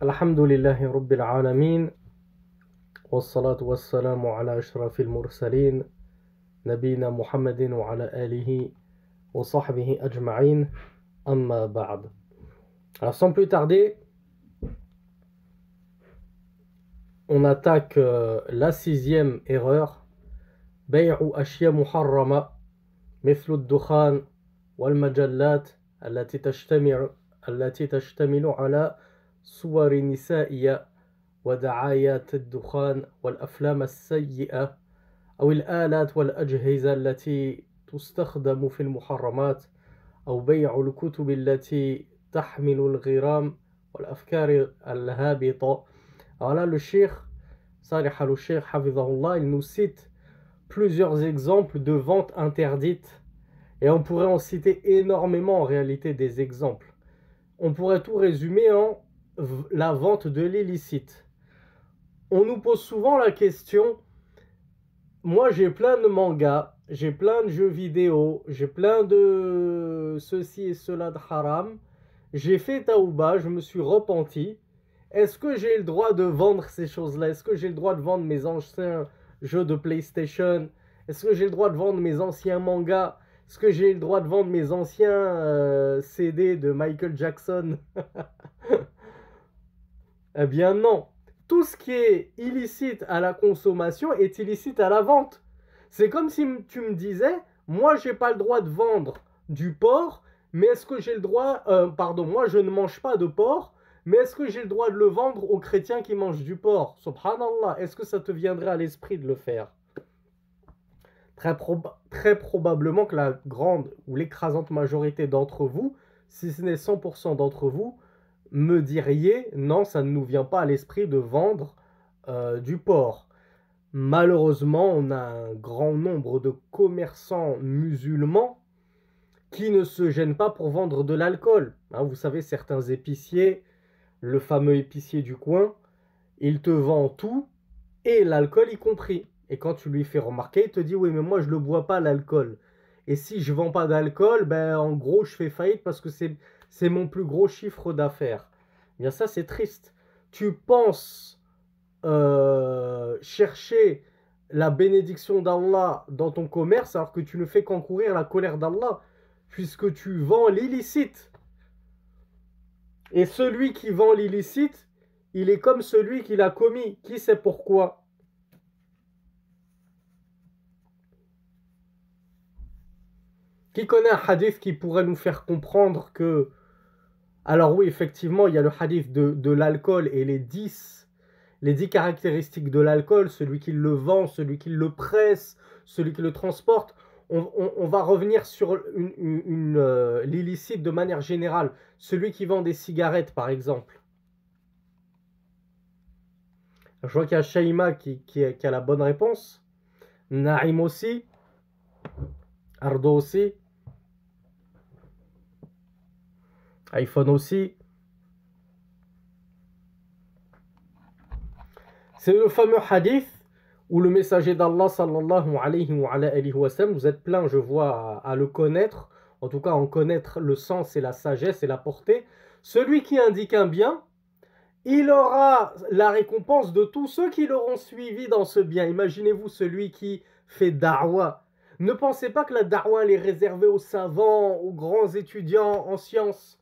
الحمد لله رب العالمين والصلاة والسلام على أشرف المرسلين نبينا محمد وعلى آله وصحبه أجمعين أما بعد. Alors sans plus tarder, on attaque la sixième erreur. بيع أشياء محرمة مثل الدخان والمجلات التي تشتمل على صور نسائية ودعايات الدخان والأفلام السيئة أو الآلات والأجهزة التي تستخدم في المحرمات أو بيع الكتب التي تحمل الغرام والأفكار الهابطة. Alors là, le Cheikh Salih al-Cheikh Hafizahullah, il nous cite plusieurs exemples de ventes interdites et on pourrait en citer énormément en réalité des exemples. On pourrait tout résumer en la vente de l'illicite. On nous pose souvent la question, moi j'ai plein de mangas, j'ai plein de jeux vidéo, j'ai plein de ceci et cela de haram, j'ai fait taouba, je me suis repenti, est-ce que j'ai le droit de vendre ces choses-là? Est-ce que j'ai le droit de vendre mes anciens jeux de PlayStation? Est-ce que j'ai le droit de vendre mes anciens mangas? Est-ce que j'ai le droit de vendre mes anciens CD de Michael Jackson? Eh bien non. Tout ce qui est illicite à la consommation est illicite à la vente. C'est comme si tu me disais, moi j'ai pas le droit de vendre du porc, mais est-ce que j'ai le droit, moi je ne mange pas de porc, mais est-ce que j'ai le droit de le vendre aux chrétiens qui mangent du porc? Subhanallah, est-ce que ça te viendrait à l'esprit de le faire? Très probablement que la grande ou l'écrasante majorité d'entre vous, si ce n'est 100% d'entre vous, me diriez non, ça ne nous vient pas à l'esprit de vendre du porc. Malheureusement, on a un grand nombre de commerçants musulmans qui ne se gênent pas pour vendre de l'alcool. Hein, vous savez, certains épiciers, le fameux épicier du coin, il te vend tout et l'alcool y compris. Et quand tu lui fais remarquer, il te dit oui, mais moi je ne le bois pas l'alcool. Et si je ne vends pas d'alcool, ben en gros je fais faillite parce que c'est mon plus gros chiffre d'affaires. Bien ça c'est triste. Tu penses chercher la bénédiction d'Allah dans ton commerce alors que tu ne fais qu'encourir la colère d'Allah puisque tu vends l'illicite. Et celui qui vend l'illicite, il est comme celui qui l'a commis. Qui sait pourquoi? Qui connaît un hadith qui pourrait nous faire comprendre que... Alors oui, effectivement, il y a le hadith de l'alcool et les 10 caractéristiques de l'alcool, celui qui le vend, celui qui le presse, celui qui le transporte. On va revenir sur l'illicite de manière générale. Celui qui vend des cigarettes, par exemple. Je vois qu'il y a Shaima qui a la bonne réponse. Naïm aussi. Ardo aussi. iPhone aussi. C'est le fameux hadith où le messager d'Allah sallallahu alayhi wa sallam, vous êtes plein, je vois, à le connaître, en tout cas en connaître le sens et la sagesse et la portée. Celui qui indique un bien, il aura la récompense de tous ceux qui l'auront suivi dans ce bien. Imaginez-vous celui qui fait da'wa. Ne pensez pas que la da'wa elle est réservée aux savants, aux grands étudiants en sciences.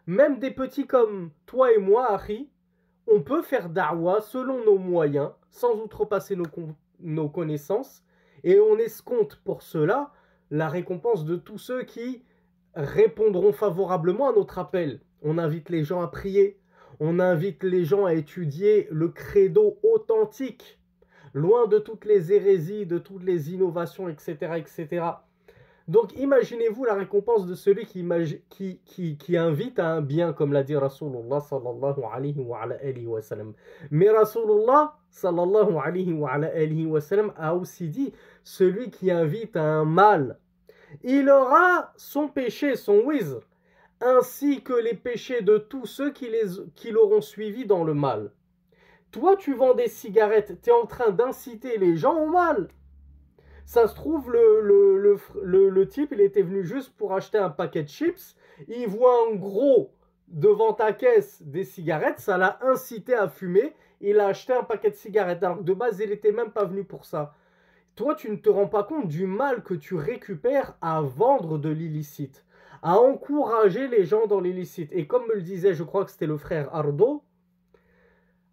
Même des petits comme toi et moi, Harry, on peut faire da'wa selon nos moyens, sans outrepasser nos connaissances, et on escompte pour cela la récompense de tous ceux qui répondront favorablement à notre appel. On invite les gens à prier, on invite les gens à étudier le credo authentique, loin de toutes les hérésies, de toutes les innovations, etc., etc. Donc imaginez-vous la récompense de celui qui invite à un bien, comme l'a dit Rasulullah sallallahu alayhi wa sallam. Mais Rasulullah sallallahu alayhi wa sallam a aussi dit, celui qui invite à un mal, il aura son péché, son wizr, ainsi que les péchés de tous ceux qui l'auront suivi dans le mal. Toi, tu vends des cigarettes, tu es en train d'inciter les gens au mal. Ça se trouve, le type, il était venu juste pour acheter un paquet de chips. Il voit un gros devant ta caisse des cigarettes, ça l'a incité à fumer. Il a acheté un paquet de cigarettes. Alors que de base, il n'était même pas venu pour ça. Toi, tu ne te rends pas compte du mal que tu récupères à vendre de l'illicite, à encourager les gens dans l'illicite. Et comme me le disait, je crois que c'était le frère Ardo,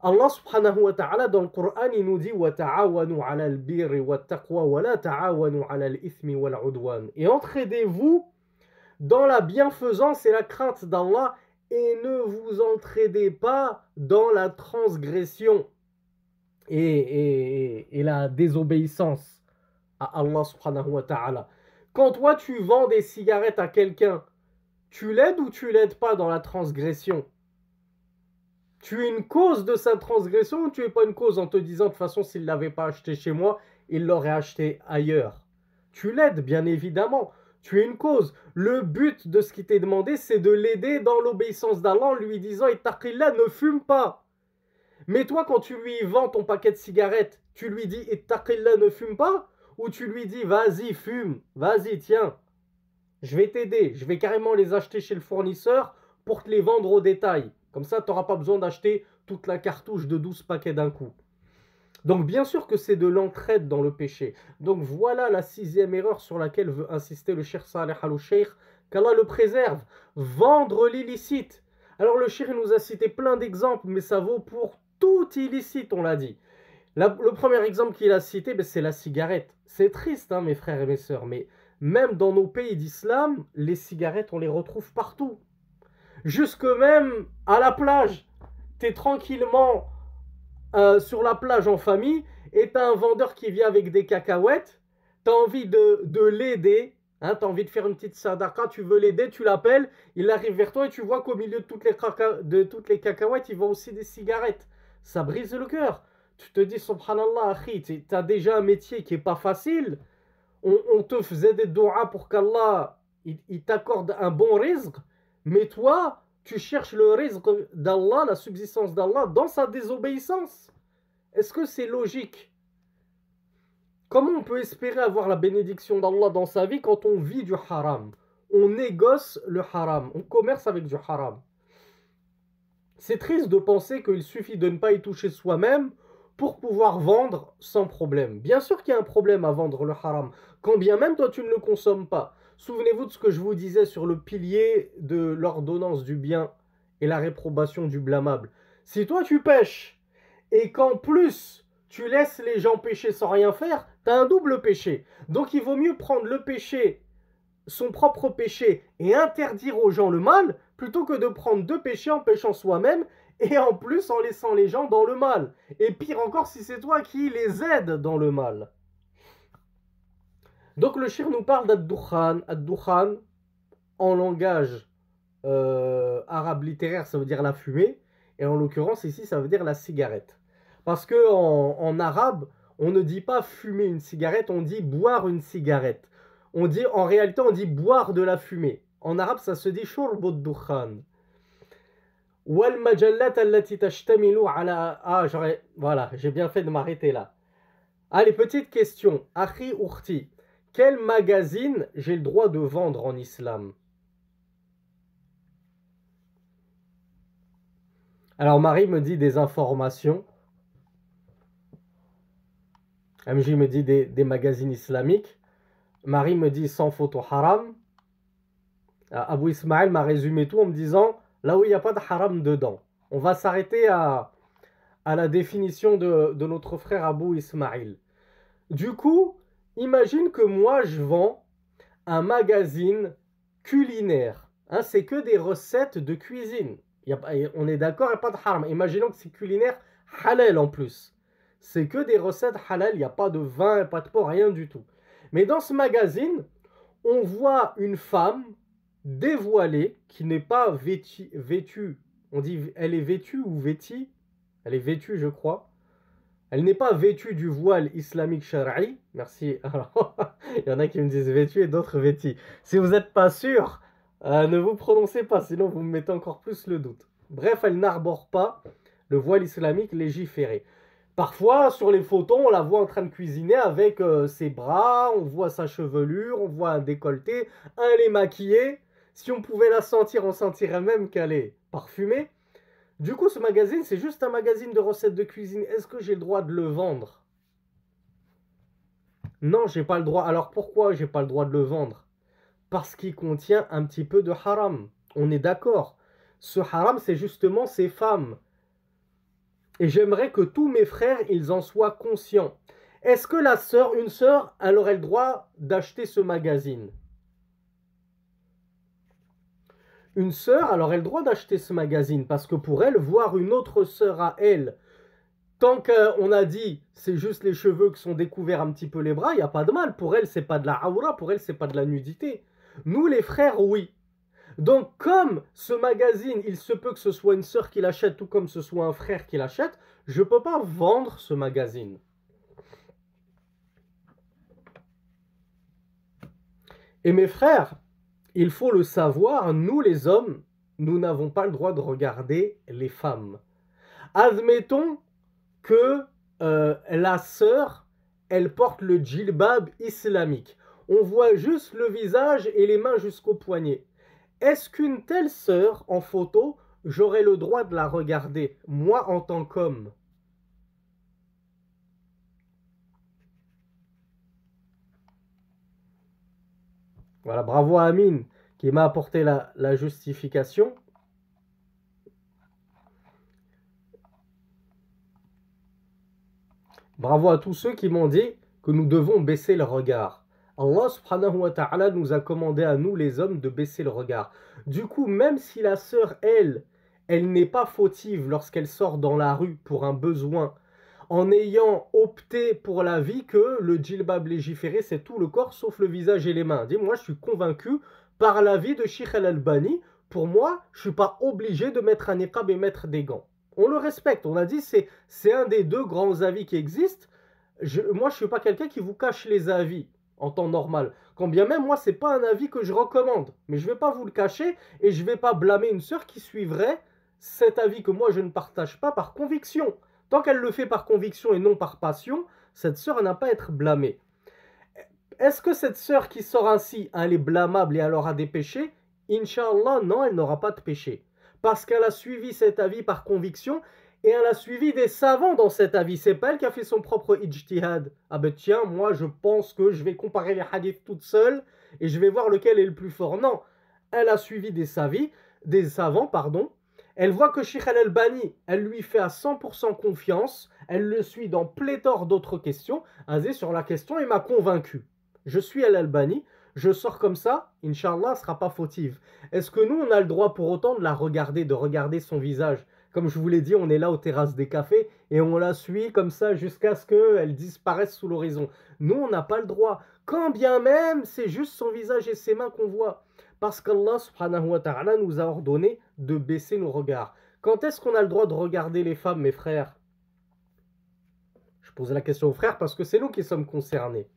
Allah subhanahu wa ta'ala dans le Coran, il nous dit وَتَعَاوَنُوا عَلَى الْبِرِّ وَالتَّقْوَى وَلَا تَعَاوَنُوا عَلَى الْإِثْمِ وَالْعُدْوَانِ. Et entraidez-vous dans la bienfaisance et la crainte d'Allah et ne vous entraidez pas dans la transgression et la désobéissance à Allah subhanahu wa ta'ala. Quand toi tu vends des cigarettes à quelqu'un, tu l'aides ou tu l'aides pas dans la transgression? Tu es une cause de sa transgression ou tu es pas une cause en te disant de toute façon s'il ne l'avait pas acheté chez moi, il l'aurait acheté ailleurs? Tu l'aides bien évidemment. Tu es une cause. Le but de ce qui t'est demandé, c'est de l'aider dans l'obéissance d'Allah en lui disant Ittaqillah, ne fume pas. Mais toi, quand tu lui vends ton paquet de cigarettes, tu lui dis Ittaqillah, ne fume pas, ou tu lui dis vas-y, fume, vas-y, tiens, je vais t'aider, je vais carrément les acheter chez le fournisseur pour te les vendre au détail. Comme ça, tu n'auras pas besoin d'acheter toute la cartouche de 12 paquets d'un coup. Donc bien sûr que c'est de l'entraide dans le péché. Donc voilà la 6e erreur sur laquelle veut insister le Cheikh Saleh Al-Sheikh, qu'Allah le préserve. Vendre l'illicite. Alors le Cheikh nous a cité plein d'exemples, mais ça vaut pour tout illicite, on l'a dit. Le premier exemple qu'il a cité, c'est la cigarette. C'est triste, hein, mes frères et mes sœurs, mais même dans nos pays d'islam, les cigarettes, on les retrouve partout. Jusque même à la plage. T'es tranquillement sur la plage en famille et t'as un vendeur qui vient avec des cacahuètes. T'as envie de l'aider. Hein, t'as envie de faire une petite sadaqa, tu veux l'aider, tu l'appelles, il arrive vers toi et tu vois qu'au milieu de toutes les cacahuètes, il vend aussi des cigarettes. Ça brise le cœur. Tu te dis, subhanallah, akhi, tu as déjà un métier qui n'est pas facile. On te faisait des doigts pour qu'Allah il t'accorde un bon rizq. Mais toi, tu cherches le rizq d'Allah, la subsistance d'Allah, dans sa désobéissance. Est-ce que c'est logique? Comment on peut espérer avoir la bénédiction d'Allah dans sa vie quand on vit du haram? On négocie le haram, on commerce avec du haram. C'est triste de penser qu'il suffit de ne pas y toucher soi-même pour pouvoir vendre sans problème. Bien sûr qu'il y a un problème à vendre le haram, quand bien même toi tu ne le consommes pas. Souvenez-vous de ce que je vous disais sur le pilier de l'ordonnance du bien et la réprobation du blâmable. Si toi tu pêches et qu'en plus tu laisses les gens pécher sans rien faire, tu as un double péché. Donc il vaut mieux prendre le péché, son propre péché, et interdire aux gens le mal, plutôt que de prendre 2 péchés en péchant soi-même et en plus en laissant les gens dans le mal. Et pire encore si c'est toi qui les aides dans le mal. Donc le shir nous parle d'ad-dukhan. Ad-dukhan, en langage arabe littéraire, ça veut dire la fumée. Et en l'occurrence ici, ça veut dire la cigarette. Parce que en arabe, on ne dit pas fumer une cigarette, on dit boire une cigarette. En réalité, on dit boire de la fumée. En arabe, ça se dit shurbu ad-dukhan. Voilà, j'ai bien fait de m'arrêter là. Allez, petite question. Akhi Urti, quel magazine j'ai le droit de vendre en islam? Alors Marie me dit des informations. MJ me dit des magazines islamiques. Marie me dit sans photo haram. Abou Ismaël m'a résumé tout en me disant là où il n'y a pas de haram dedans. On va s'arrêter à la définition de notre frère Abou Ismaël. Du coup, imagine que moi je vends un culinaire. Hein, c'est que des recettes de cuisine. On est d'accord, il n'y a pas de haram. Imaginons que c'est culinaire halal en plus. C'est que des recettes halal, il n'y a pas de vin, il n'y a pas de porc, rien du tout. Mais dans ce magazine, on voit une femme dévoilée qui n'est pas vêtue. On dit elle est vêtue ou vêtie? Elle est vêtue, je crois. Elle n'est pas vêtue du voile islamique shara'i. Merci. Alors, il y en a qui me disent vêtue et d'autres vêtis. Si vous n'êtes pas sûr, ne vous prononcez pas, sinon vous me mettez encore plus le doute. Bref, elle n'arbore pas le voile islamique légiféré. Parfois, sur les photos, on la voit en train de cuisiner avec ses bras, on voit sa chevelure, on voit un décolleté, elle est maquillée. Si on pouvait la sentir, on sentirait même qu'elle est parfumée. Du coup, ce magazine, c'est juste un magazine de recettes de cuisine. Est-ce que j'ai le droit de le vendre? Non, j'ai pas le droit. Alors pourquoi j'ai pas le droit de le vendre? Parce qu'il contient un petit peu de haram. On est d'accord. Ce haram, c'est justement ces femmes. Et j'aimerais que tous mes frères, ils en soient conscients. Est-ce que une sœur, elle aurait le droit d'acheter ce magazine? Une sœur, elle aurait le droit d'acheter ce magazine parce que pour elle, voir une autre sœur à elle, tant qu'on a dit c'est juste les cheveux qui sont découverts un petit peu les bras, il n'y a pas de mal. Pour elle, c'est pas de la aura, pour elle, c'est pas de la nudité. Nous, les frères, oui. Donc, comme ce magazine, il se peut que ce soit une sœur qui l'achète, tout comme ce soit un frère qui l'achète, je ne peux pas vendre ce magazine. Et mes frères, il faut le savoir, nous les hommes, nous n'avons pas le droit de regarder les femmes. Admettons que la sœur, elle porte le djilbab islamique. On voit juste le visage et les mains jusqu'au poignet. Est-ce qu'une telle sœur en photo, j'aurais le droit de la regarder, moi en tant qu'homme? Voilà, bravo à Amine qui m'a apporté la justification. Bravo à tous ceux qui m'ont dit que nous devons baisser le regard. Allah subhanahu wa ta'ala nous a commandé à nous les hommes de baisser le regard. Du coup, même si la sœur, elle n'est pas fautive lorsqu'elle sort dans la rue pour un besoin, en ayant opté pour la vie que le djilbab légiféré, c'est tout le corps sauf le visage et les mains. Dis-moi, je suis convaincu par l'avis de Sheikh Al-Albani, pour moi, je ne suis pas obligé de mettre un niqab et mettre des gants. On le respecte, on a dit c'est un des deux grands avis qui existent. Moi, je ne suis pas quelqu'un qui vous cache les avis en temps normal. Quand bien même, moi, ce n'est pas un avis que je recommande. Mais je ne vais pas vous le cacher et je ne vais pas blâmer une sœur qui suivrait cet avis que moi, je ne partage pas par conviction. Tant qu'elle le fait par conviction et non par passion, cette sœur n'a pas à être blâmée. Est-ce que cette sœur qui sort ainsi, elle est blâmable et elle aura des péchés? Inch'Allah, non, elle n'aura pas de péché. Parce qu'elle a suivi cet avis par conviction et elle a suivi des savants dans cet avis. C'est pas elle qui a fait son propre ijtihad. Ah ben tiens, moi je pense que je vais comparer les hadiths toute seule et je vais voir lequel est le plus fort. Non, elle a suivi des savants, pardon. Elle voit que Sheikh Al-Albani, elle lui fait à 100% confiance. Elle le suit dans pléthore d'autres questions. Azé sur la question, il m'a convaincu. Je suis Al-Albani, je sors comme ça, Inch'Allah, elle ne sera pas fautive. Est-ce que nous, on a le droit pour autant de la regarder, de regarder son visage? Comme je vous l'ai dit, on est là aux terrasses des cafés et on la suit comme ça jusqu'à ce qu'elle disparaisse sous l'horizon. Nous, on n'a pas le droit. Quand bien même, c'est juste son visage et ses mains qu'on voit. Parce qu'Allah subhanahu wa ta'ala nous a ordonné de baisser nos regards. Quand est-ce qu'on a le droit de regarder les femmes, mes frères? Je pose la question aux frères parce que c'est nous qui sommes concernés.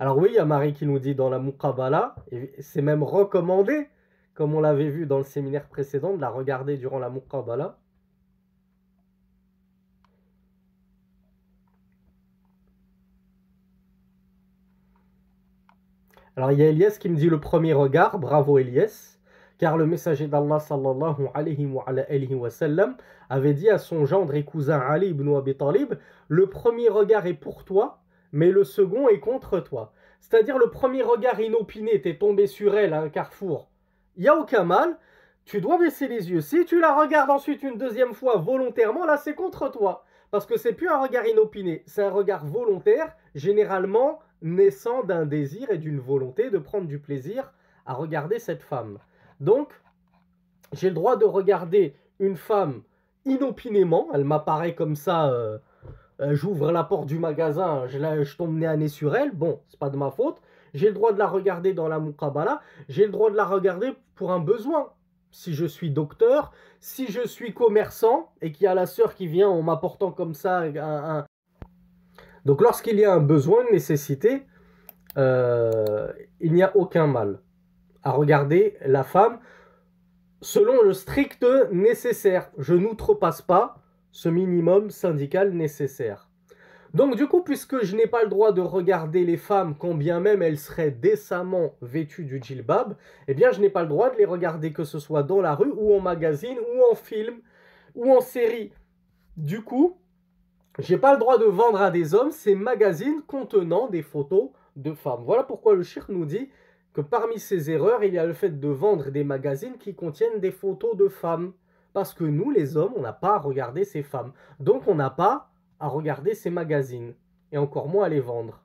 Alors oui, il y a Marie qui nous dit dans la muqabala, et c'est même recommandé, comme on l'avait vu dans le séminaire précédent, de la regarder durant la muqabala. Alors il y a Elias qui me dit le premier regard, bravo Elias, car le messager d'Allah sallallahu alayhi wa sallam avait dit à son gendre et cousin Ali ibn Abi Talib, le premier regard est pour toi, mais le second est contre toi. C'est-à-dire le premier regard inopiné, t'es tombé sur elle à un carrefour, il n'y a aucun mal, tu dois baisser les yeux. Si tu la regardes ensuite une deuxième fois volontairement, là c'est contre toi. Parce que c'est plus un regard inopiné, c'est un regard volontaire, généralement naissant d'un désir et d'une volonté de prendre du plaisir à regarder cette femme. Donc, j'ai le droit de regarder une femme inopinément, elle m'apparaît comme ça, j'ouvre la porte du magasin, je tombe nez à nez sur elle, bon, c'est pas de ma faute. J'ai le droit de la regarder dans la muqabala, j'ai le droit de la regarder pour un besoin. Si je suis docteur, si je suis commerçant et qu'il y a la sœur qui vient en m'apportant comme ça Donc lorsqu'il y a un besoin, une nécessité, il n'y a aucun mal à regarder la femme selon le strict nécessaire. Je n'outrepasse pas ce minimum syndical nécessaire. Donc du coup, puisque je n'ai pas le droit de regarder les femmes, quand bien même elles seraient décemment vêtues du djilbab, eh bien je n'ai pas le droit de les regarder, que ce soit dans la rue, ou en magazine, ou en film, ou en série. Du coup, j'ai pas le droit de vendre à des hommes ces magazines contenant des photos de femmes. Voilà pourquoi le shirk nous dit que parmi ces erreurs, il y a le fait de vendre des magazines qui contiennent des photos de femmes. Parce que nous, les hommes, on n'a pas à regarder ces femmes. Donc on n'a pas à regarder ces magazines. Et encore moins à les vendre.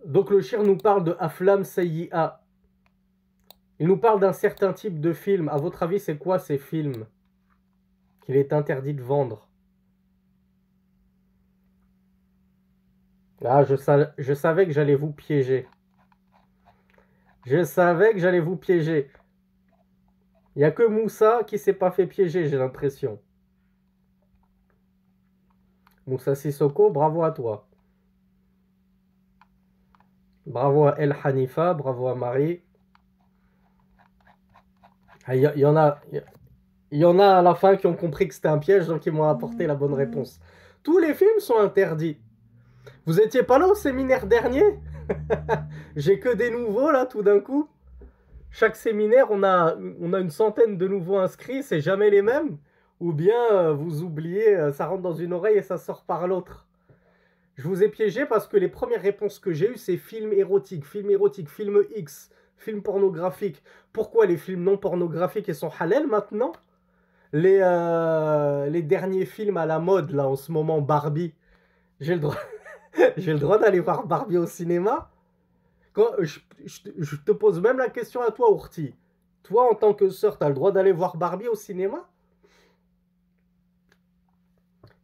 Donc le shirk nous parle de Aflam Sayyi'a. Il nous parle d'un certain type de film. À votre avis, c'est quoi ces films qu'il est interdit de vendre? Ah, je savais que j'allais vous piéger. Je savais que j'allais vous piéger. Il n'y a que Moussa qui s'est pas fait piéger, j'ai l'impression. Moussa Sissoko, bravo à toi. Bravo à El Hanifa, bravo à Marie. Il y en a, il y en a à la fin qui ont compris que c'était un piège, donc ils m'ont apporté la bonne réponse. Tous les films sont interdits. Vous étiez pas là au séminaire dernier? J'ai que des nouveaux là tout d'un coup. Chaque séminaire, on a une centaine de nouveaux inscrits, c'est jamais les mêmes. Ou bien vous oubliez, ça rentre dans une oreille et ça sort par l'autre. Je vous ai piégé parce que les premières réponses que j'ai eues, c'est film érotique, film X, film pornographique. Pourquoi les films non pornographiques ils sont halal maintenant? Les derniers films à la mode là en ce moment, Barbie. J'ai le droit, j'ai le droit d'aller voir Barbie au cinéma? Je te pose même la question à toi, Ourti. Toi, en tant que sœur, tu as le droit d'aller voir Barbie au cinéma?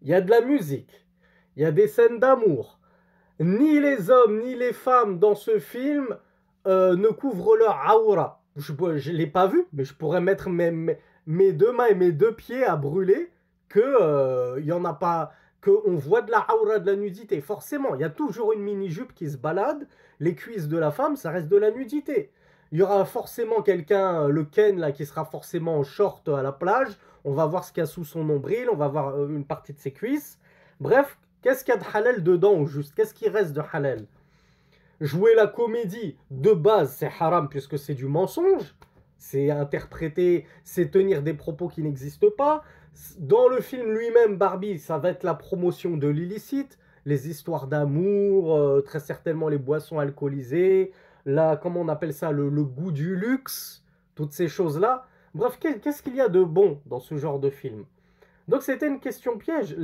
Il y a de la musique, il y a des scènes d'amour. Ni les hommes, ni les femmes dans ce film ne couvrent leur aura. Je ne l'ai pas vu, mais je pourrais mettre mes deux mains et mes deux pieds à brûler que y en a pas, qu'on voit de la aura, de la nudité. Forcément, il y a toujours une mini-jupe qui se balade. Les cuisses de la femme, ça reste de la nudité. Il y aura forcément quelqu'un, le Ken, là, qui sera forcément en short à la plage. On va voir ce qu'il y a sous son nombril, on va voir une partie de ses cuisses. Bref, qu'est-ce qu'il y a de halal dedans au juste? Qu'est-ce qui reste de halal? Jouer la comédie, de base, c'est haram puisque c'est du mensonge. C'est interpréter, c'est tenir des propos qui n'existent pas. Dans le film lui-même, Barbie, ça va être la promotion de l'illicite, les histoires d'amour, très certainement les boissons alcoolisées, comment on appelle ça, le goût du luxe, toutes ces choses-là. Bref, qu'est-ce qu'il y a de bon dans ce genre de film? Donc c'était une question piège.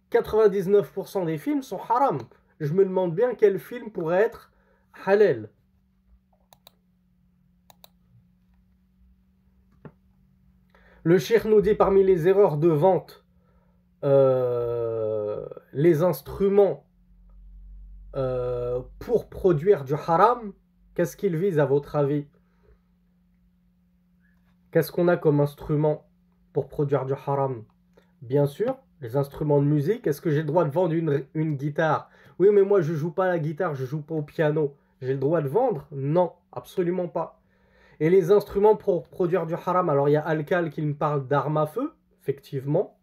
99% des films sont haram. Je me demande bien quel film pourrait être halal. Le cheikh nous dit parmi les erreurs de vente, les instruments pour produire du haram. Qu'est-ce qu'ils visent à votre avis? Qu'est-ce qu'on a comme instrument pour produire du haram? Bien sûr, les instruments de musique. Est-ce que j'ai le droit de vendre une guitare? Oui, mais moi je joue pas la guitare, je joue pas au piano. J'ai le droit de vendre? Non, absolument pas. Et les instruments pour produire du haram, alors il y a Alcal qui me parle d'armes à feu, effectivement.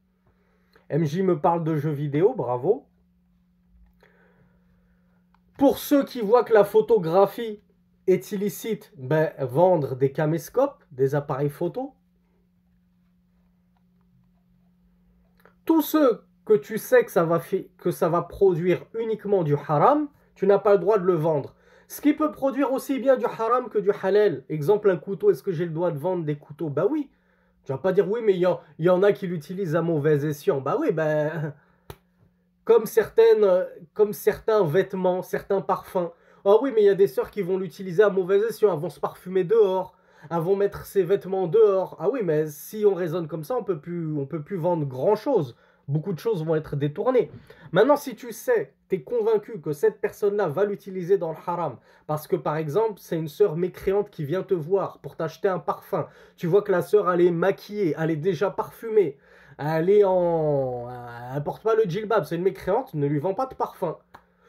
MJ me parle de jeux vidéo, bravo. Pour ceux qui voient que la photographie est illicite, ben, vendre des caméscopes, des appareils photo. Tous ceux que tu sais que ça va produire uniquement du haram, tu n'as pas le droit de le vendre. Ce qui peut produire aussi bien du haram que du halal. Exemple, un couteau, est-ce que j'ai le droit de vendre des couteaux? Bah oui. Tu vas pas dire oui, mais il y en a qui l'utilisent à mauvais escient. Bah oui, ben... Comme certains vêtements, certains parfums. Ah oui, mais il y a des sœurs qui vont l'utiliser à mauvais escient. Elles vont se parfumer dehors. Elles vont mettre ses vêtements dehors. Ah oui, mais si on raisonne comme ça, on peut plus vendre grand-chose. Beaucoup de choses vont être détournées. Maintenant, si tu sais, tu es convaincu que cette personne-là va l'utiliser dans le haram, parce que par exemple, c'est une sœur mécréante qui vient te voir pour t'acheter un parfum. Tu vois que la sœur, elle est maquillée, elle est déjà parfumée. Elle porte pas le djilbab, c'est une mécréante, ne lui vends pas de parfum.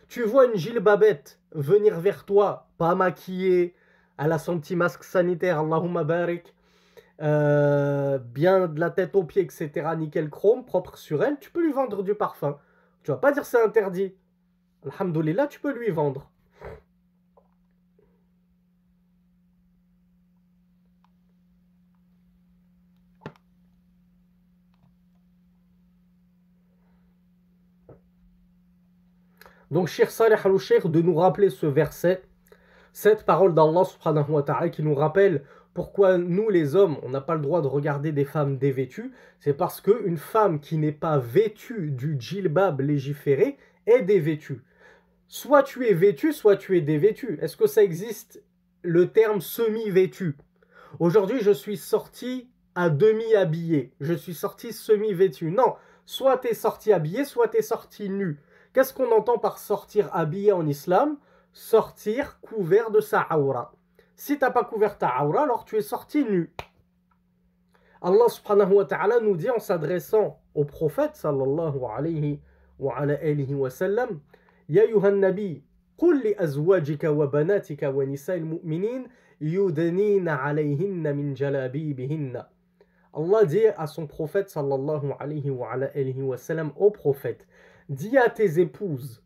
Tu vois une djilbabette venir vers toi, pas maquillée, elle a son petit masque sanitaire, Allahumma barik, bien de la tête aux pieds, etc., nickel chrome, propre sur elle, tu peux lui vendre du parfum. Tu vas pas dire c'est interdit. Alhamdoulilah, tu peux lui vendre. Donc, Cheikh Saleh al-Cheikh, de nous rappeler ce verset, cette parole d'Allah subhanahu wa ta'ala qui nous rappelle pourquoi nous les hommes, on n'a pas le droit de regarder des femmes dévêtues, c'est parce qu'une femme qui n'est pas vêtue du djilbab légiféré est dévêtue. Soit tu es vêtu, soit tu es dévêtu. Est-ce que ça existe le terme semi-vêtu? Aujourd'hui, je suis sorti à demi habillé, je suis sorti semi-vêtu. Non, soit tu es sorti habillé, soit tu es sorti nu. Qu'est-ce qu'on entend par sortir habillé en islam? Sortir couvert de sa aura. Si tu n'as pas couvert ta aura, alors tu es sorti nu. Allah subhanahu wa ta'ala nous dit en s'adressant au prophète sallallahu alayhi wa alihi wa sallam, Ya ayuhan nabi, qul li azwajika wa banatika wa nisa'il mu'minin yudnina alayhinna min jalabibihinna. Allah dit à son prophète sallallahu alayhi wa sallam, au prophète, dis à tes épouses,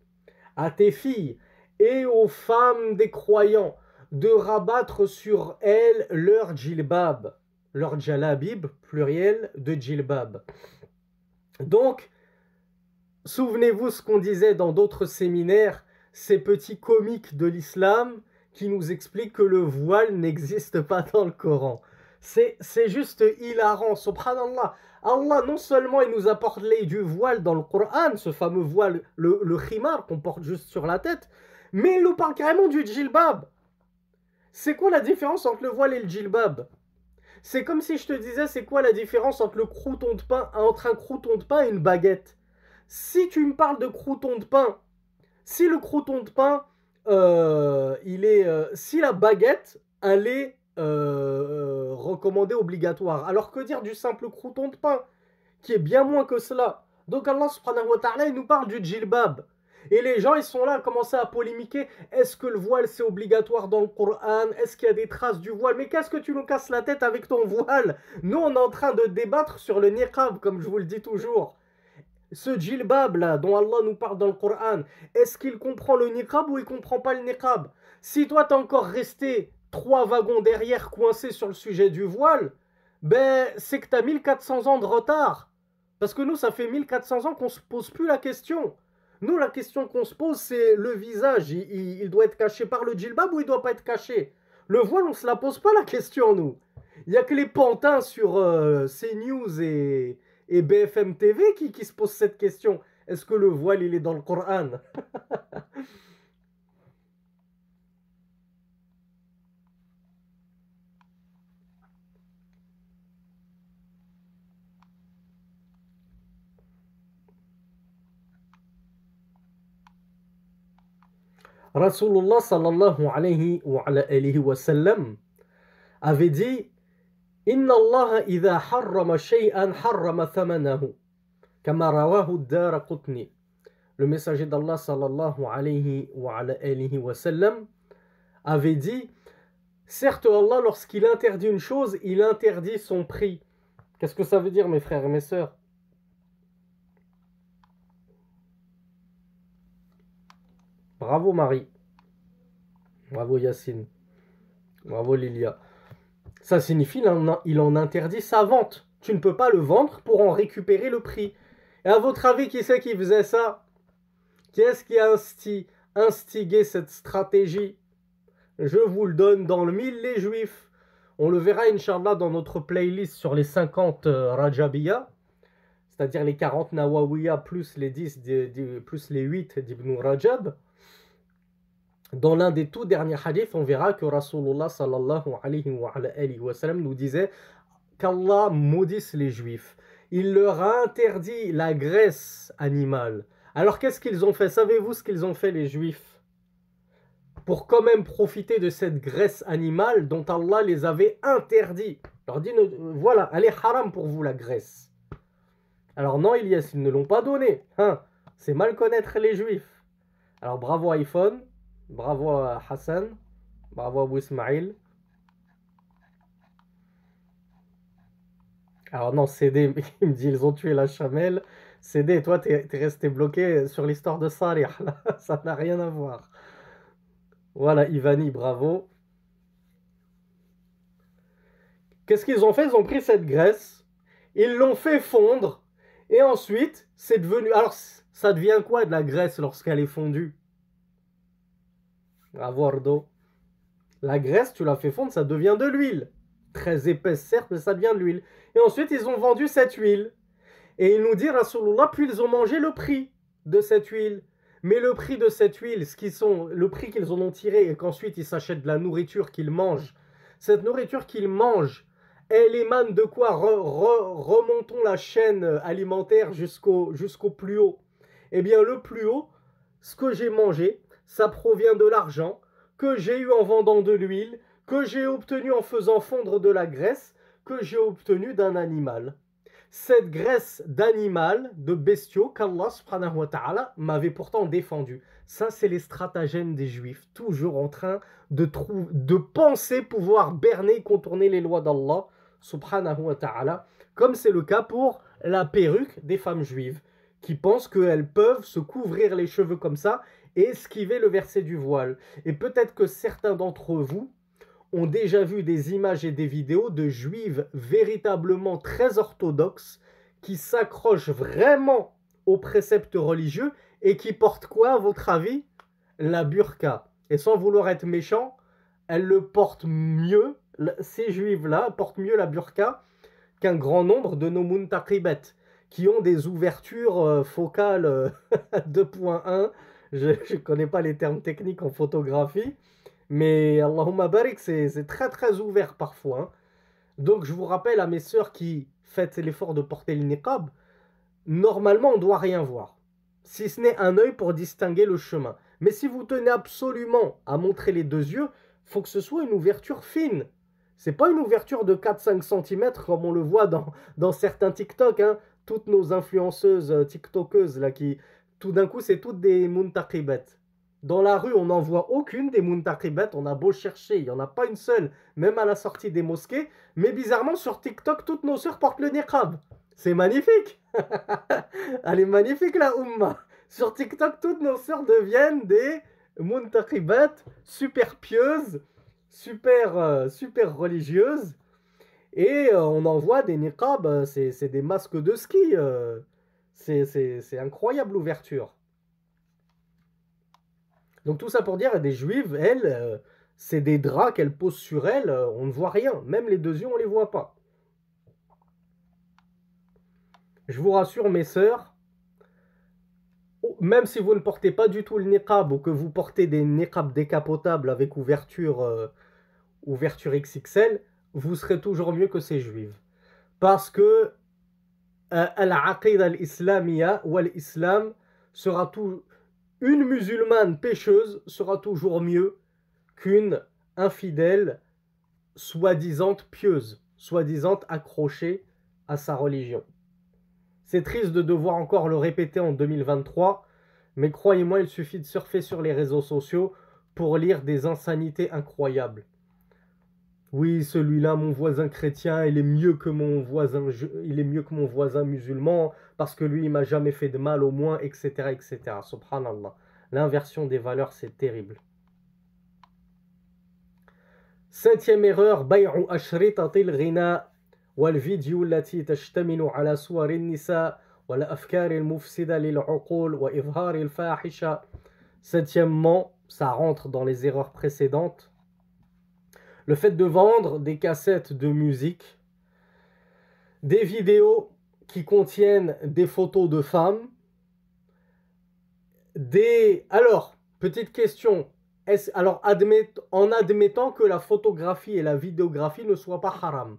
à tes filles et aux femmes des croyants de rabattre sur elles leur djilbab, leur jalabib, pluriel de djilbab. Donc, souvenez-vous ce qu'on disait dans d'autres séminaires, ces petits comiques de l'islam qui nous expliquent que le voile n'existe pas dans le Coran. C'est juste hilarant, subhanallah. Allah, non seulement il nous apporte parlé du voile dans le Coran, ce fameux voile, le khimar qu'on porte juste sur la tête, mais il nous parle carrément du djilbab. C'est quoi la différence entre le voile et le djilbab? C'est comme si je te disais, c'est quoi la différence entre un crouton de pain et une baguette? Si tu me parles de crouton de pain, si le crouton de pain, si la baguette, elle est recommandée obligatoire, alors que dire du simple crouton de pain, qui est bien moins que cela? Donc Allah subhanahu wa ta'ala, il nous parle du djilbab. Et les gens, ils sont là à commencer à polémiquer. Est-ce que le voile, c'est obligatoire dans le Coran? Est-ce qu'il y a des traces du voile? Mais qu'est-ce que tu nous casses la tête avec ton voile? Nous, on est en train de débattre sur le niqab, comme je vous le dis toujours. Ce djilbab là, dont Allah nous parle dans le Coran, est-ce qu'il comprend le niqab ou il comprend pas le niqab? Si toi, t'es encore resté 3 wagons derrière coincé sur le sujet du voile, ben, c'est que t'as 1400 ans de retard. Parce que nous, ça fait 1400 ans qu'on se pose plus la question. Nous, la question qu'on se pose, c'est le visage. Il doit être caché par le djilbab ou il doit pas être caché? Le voile, on se la pose pas la question, nous. Il y a que les pantins sur CNews et BFM TV qui se posent cette question. Est-ce que le voile, il est dans le Coran? Rasulullah sallallahu alayhi wa sallam avait dit Inna Allah idha harrama shay'an harrama thamanahu kama rawahu ad-Daraqutni. Le messager d'Allah sallallahu alayhi wa sallam avait dit certes Allah lorsqu'il interdit une chose, il interdit son prix. Qu'est-ce que ça veut dire mes frères et mes sœurs? Bravo Marie. Bravo Yacine. Bravo Lilia. Ça signifie il en interdit sa vente. Tu ne peux pas le vendre pour en récupérer le prix. Et à votre avis, qui c'est qui faisait ça? Qui est-ce qui a instigé cette stratégie? Je vous le donne dans le mille, les juifs. On le verra, Inch'Allah, dans notre playlist sur les 50 Rajabiya, c'est-à-dire les 40 Nawawiya plus les 10, plus les 8 d'Ibn Rajab. Dans l'un des tout derniers hadiths, on verra que Rasulullah sallallahu alayhi wa sallam nous disait qu'Allah maudisse les juifs. Il leur a interdit la graisse animale. Alors qu'est-ce qu'ils ont fait? Savez-vous ce qu'ils ont fait les juifs? Pour quand même profiter de cette graisse animale dont Allah les avait interdits. Il leur dit, voilà, elle est haram pour vous la graisse. Alors non, Ilyas, ils ne l'ont pas donné. Hein, c'est mal connaître les juifs. Alors bravo iPhone. Bravo à Hassan, bravo à Abou Ismail. Alors non, CD, il me dit ils ont tué la chamelle. CD, toi, t'es resté bloqué sur l'histoire de Sarih, là. Ça n'a rien à voir. Voilà, Ivani, bravo. Qu'est-ce qu'ils ont fait? Ils ont pris cette graisse, ils l'ont fait fondre, et ensuite, c'est devenu... Alors, ça devient quoi de la graisse lorsqu'elle est fondue? À Bordeaux. La graisse, tu la fais fondre, ça devient de l'huile. Très épaisse, certes, mais ça devient de l'huile. Et ensuite, ils ont vendu cette huile. Et il nous dit, Rasulullah, puis ils ont mangé le prix de cette huile. Mais le prix de cette huile, le prix qu'ils en ont tiré et qu'ensuite ils s'achètent de la nourriture qu'ils mangent, cette nourriture qu'ils mangent, elle émane de quoi? Remontons la chaîne alimentaire jusqu'au plus haut. Eh bien, le plus haut, ce que j'ai mangé, ça provient de l'argent que j'ai eu en vendant de l'huile, que j'ai obtenu en faisant fondre de la graisse, que j'ai obtenu d'un animal. Cette graisse d'animal, de bestiaux, qu'Allah subhanahu wa ta'ala m'avait pourtant défendu. Ça, c'est les stratagèmes des juifs, toujours en train de penser pouvoir berner, contourner les lois d'Allah subhanahu wa ta'ala, comme c'est le cas pour la perruque des femmes juives, qui pensent qu'elles peuvent se couvrir les cheveux comme ça et esquiver le verset du voile. Et peut-être que certains d'entre vous ont déjà vu des images et des vidéos de juives véritablement très orthodoxes qui s'accrochent vraiment aux préceptes religieux et qui portent quoi, à votre avis? La burqa. Et sans vouloir être méchant, elles le portent mieux, ces juives-là portent mieux la burqa qu'un grand nombre de nos muntaqibet qui ont des ouvertures focales 2.1. Je ne connais pas les termes techniques en photographie, mais Allahumma barik, c'est très très ouvert parfois. Hein. Donc je vous rappelle à mes sœurs qui faites l'effort de porter le niqab, normalement on ne doit rien voir, si ce n'est un œil pour distinguer le chemin. Mais si vous tenez absolument à montrer les deux yeux, il faut que ce soit une ouverture fine. C'est pas une ouverture de 4-5 cm comme on le voit dans certains TikTok. Hein. Toutes nos influenceuses TikTokeuses là, qui tout d'un coup c'est toutes des muntaqibet. Dans la rue, on n'en voit aucune des muntaqibet, on a beau chercher, il n'y en a pas une seule, même à la sortie des mosquées. Mais bizarrement, sur TikTok, toutes nos sœurs portent le niqab. C'est magnifique. Elle est magnifique, la Ummah. Sur TikTok, toutes nos sœurs deviennent des muntaqibet, super pieuses, super religieuses. Et on en voit des niqabs, c'est des masques de ski. C'est incroyable l'ouverture. Donc tout ça pour dire, des juives, elles, c'est des draps qu'elles posent sur elles, on ne voit rien. Même les deux yeux, on ne les voit pas. Je vous rassure, mes sœurs, même si vous ne portez pas du tout le niqab ou que vous portez des niqabs décapotables avec ouverture XXL, vous serez toujours mieux que ces juives. Parce que al-aqida al-islamiyya ou l'islam sera tout... Une musulmane pécheuse sera toujours mieux qu'une infidèle soi-disant pieuse, soi-disant accrochée à sa religion. C'est triste de devoir encore le répéter en 2023, mais croyez-moi, il suffit de surfer sur les réseaux sociaux pour lire des insanités incroyables. Oui, celui-là, mon voisin chrétien, il est mieux que mon voisin musulman, parce que lui, il m'a jamais fait de mal au moins, etc., etc. Subhanallah. L'inversion des valeurs, c'est terrible. Septième erreur, bay'u ashritatil ghina wal vidéo allati tashtamilu ala suwar nisa wal afkar al mufsida lil uqul wa izhar al fahisha. Septièmement, ça rentre dans les erreurs précédentes. Le fait de vendre des cassettes de musique, des vidéos qui contiennent des photos de femmes, Alors, petite question, en admettant que la photographie et la vidéographie ne soient pas haram,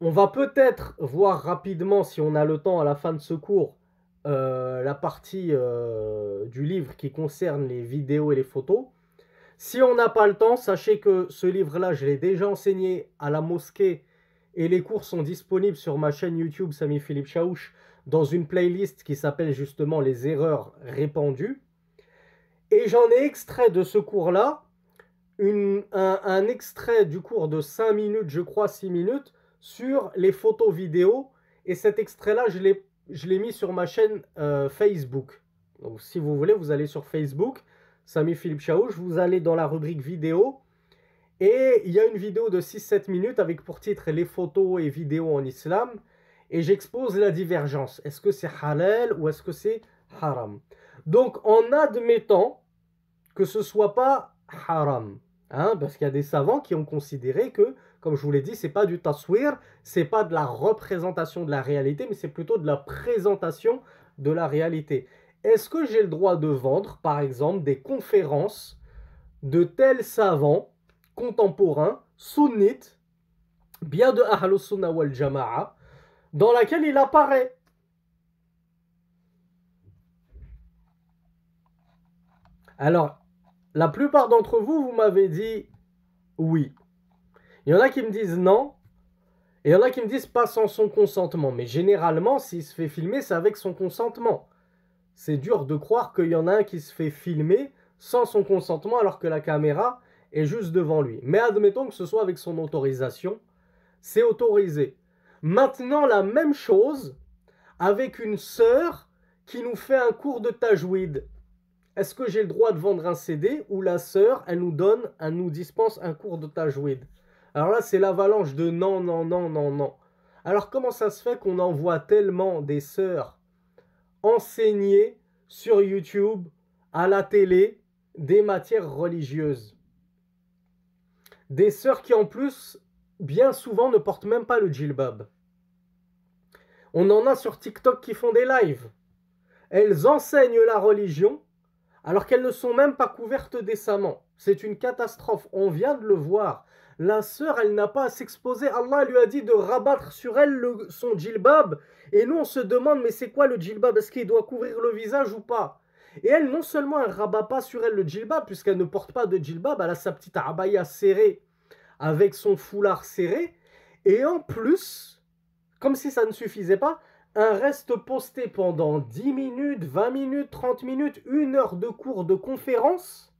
on va peut-être voir rapidement, si on a le temps à la fin de ce cours, la partie du livre qui concerne les vidéos et les photos. Si on n'a pas le temps, sachez que ce livre-là, je l'ai déjà enseigné à la mosquée et les cours sont disponibles sur ma chaîne YouTube Sami Philippe Chaouch dans une playlist qui s'appelle justement les erreurs répandues. Et j'en ai extrait de ce cours-là, un extrait du cours de 5 minutes, je crois 6 minutes, sur les photos vidéos. Et cet extrait-là, je l'ai mis sur ma chaîne Facebook. Donc si vous voulez, vous allez sur Facebook, Sami Philippe Chaouch, vous allez dans la rubrique vidéo. Et il y a une vidéo de 6-7 minutes avec pour titre les photos et vidéos en islam. Et j'expose la divergence. Est-ce que c'est halal ou est-ce que c'est haram? Donc en admettant que ce ne soit pas haram. Hein, parce qu'il y a des savants qui ont considéré que, comme je vous l'ai dit, ce n'est pas du taswir, ce n'est pas de la représentation de la réalité, mais c'est plutôt de la présentation de la réalité. Est-ce que j'ai le droit de vendre, par exemple, des conférences de tels savants contemporains, sunnites, bien de Ahlus Sunnah wal Jama'a, dans laquelle il apparaît? Alors, la plupart d'entre vous, vous m'avez dit oui. Il y en a qui me disent non, et il y en a qui me disent pas sans son consentement. Mais généralement, s'il se fait filmer, c'est avec son consentement. C'est dur de croire qu'il y en a un qui se fait filmer sans son consentement alors que la caméra est juste devant lui. Mais admettons que ce soit avec son autorisation, c'est autorisé. Maintenant, la même chose avec une sœur qui nous fait un cours de tajwid. Est-ce que j'ai le droit de vendre un CD où la sœur, elle nous dispense un cours de tajwid? Alors là, c'est l'avalanche de non, non, non, non, non. Alors comment ça se fait qu'on en voit tellement des sœurs enseigner sur YouTube, à la télé, des matières religieuses? Des sœurs qui en plus, bien souvent, ne portent même pas le djilbab. On en a sur TikTok qui font des lives. Elles enseignent la religion alors qu'elles ne sont même pas couvertes décemment. C'est une catastrophe. On vient de le voir. La sœur, elle n'a pas à s'exposer. Allah lui a dit de rabattre sur elle son djilbab. Et nous, on se demande, mais c'est quoi le djilbab? Est-ce qu'il doit couvrir le visage ou pas? Et elle, non seulement elle ne rabat pas sur elle le djilbab, puisqu'elle ne porte pas de djilbab, elle a sa petite abaya serrée avec son foulard serré. Et en plus, comme si ça ne suffisait pas, un reste posté pendant 10 minutes, 20 minutes, 30 minutes, 1 heure de cours de conférence,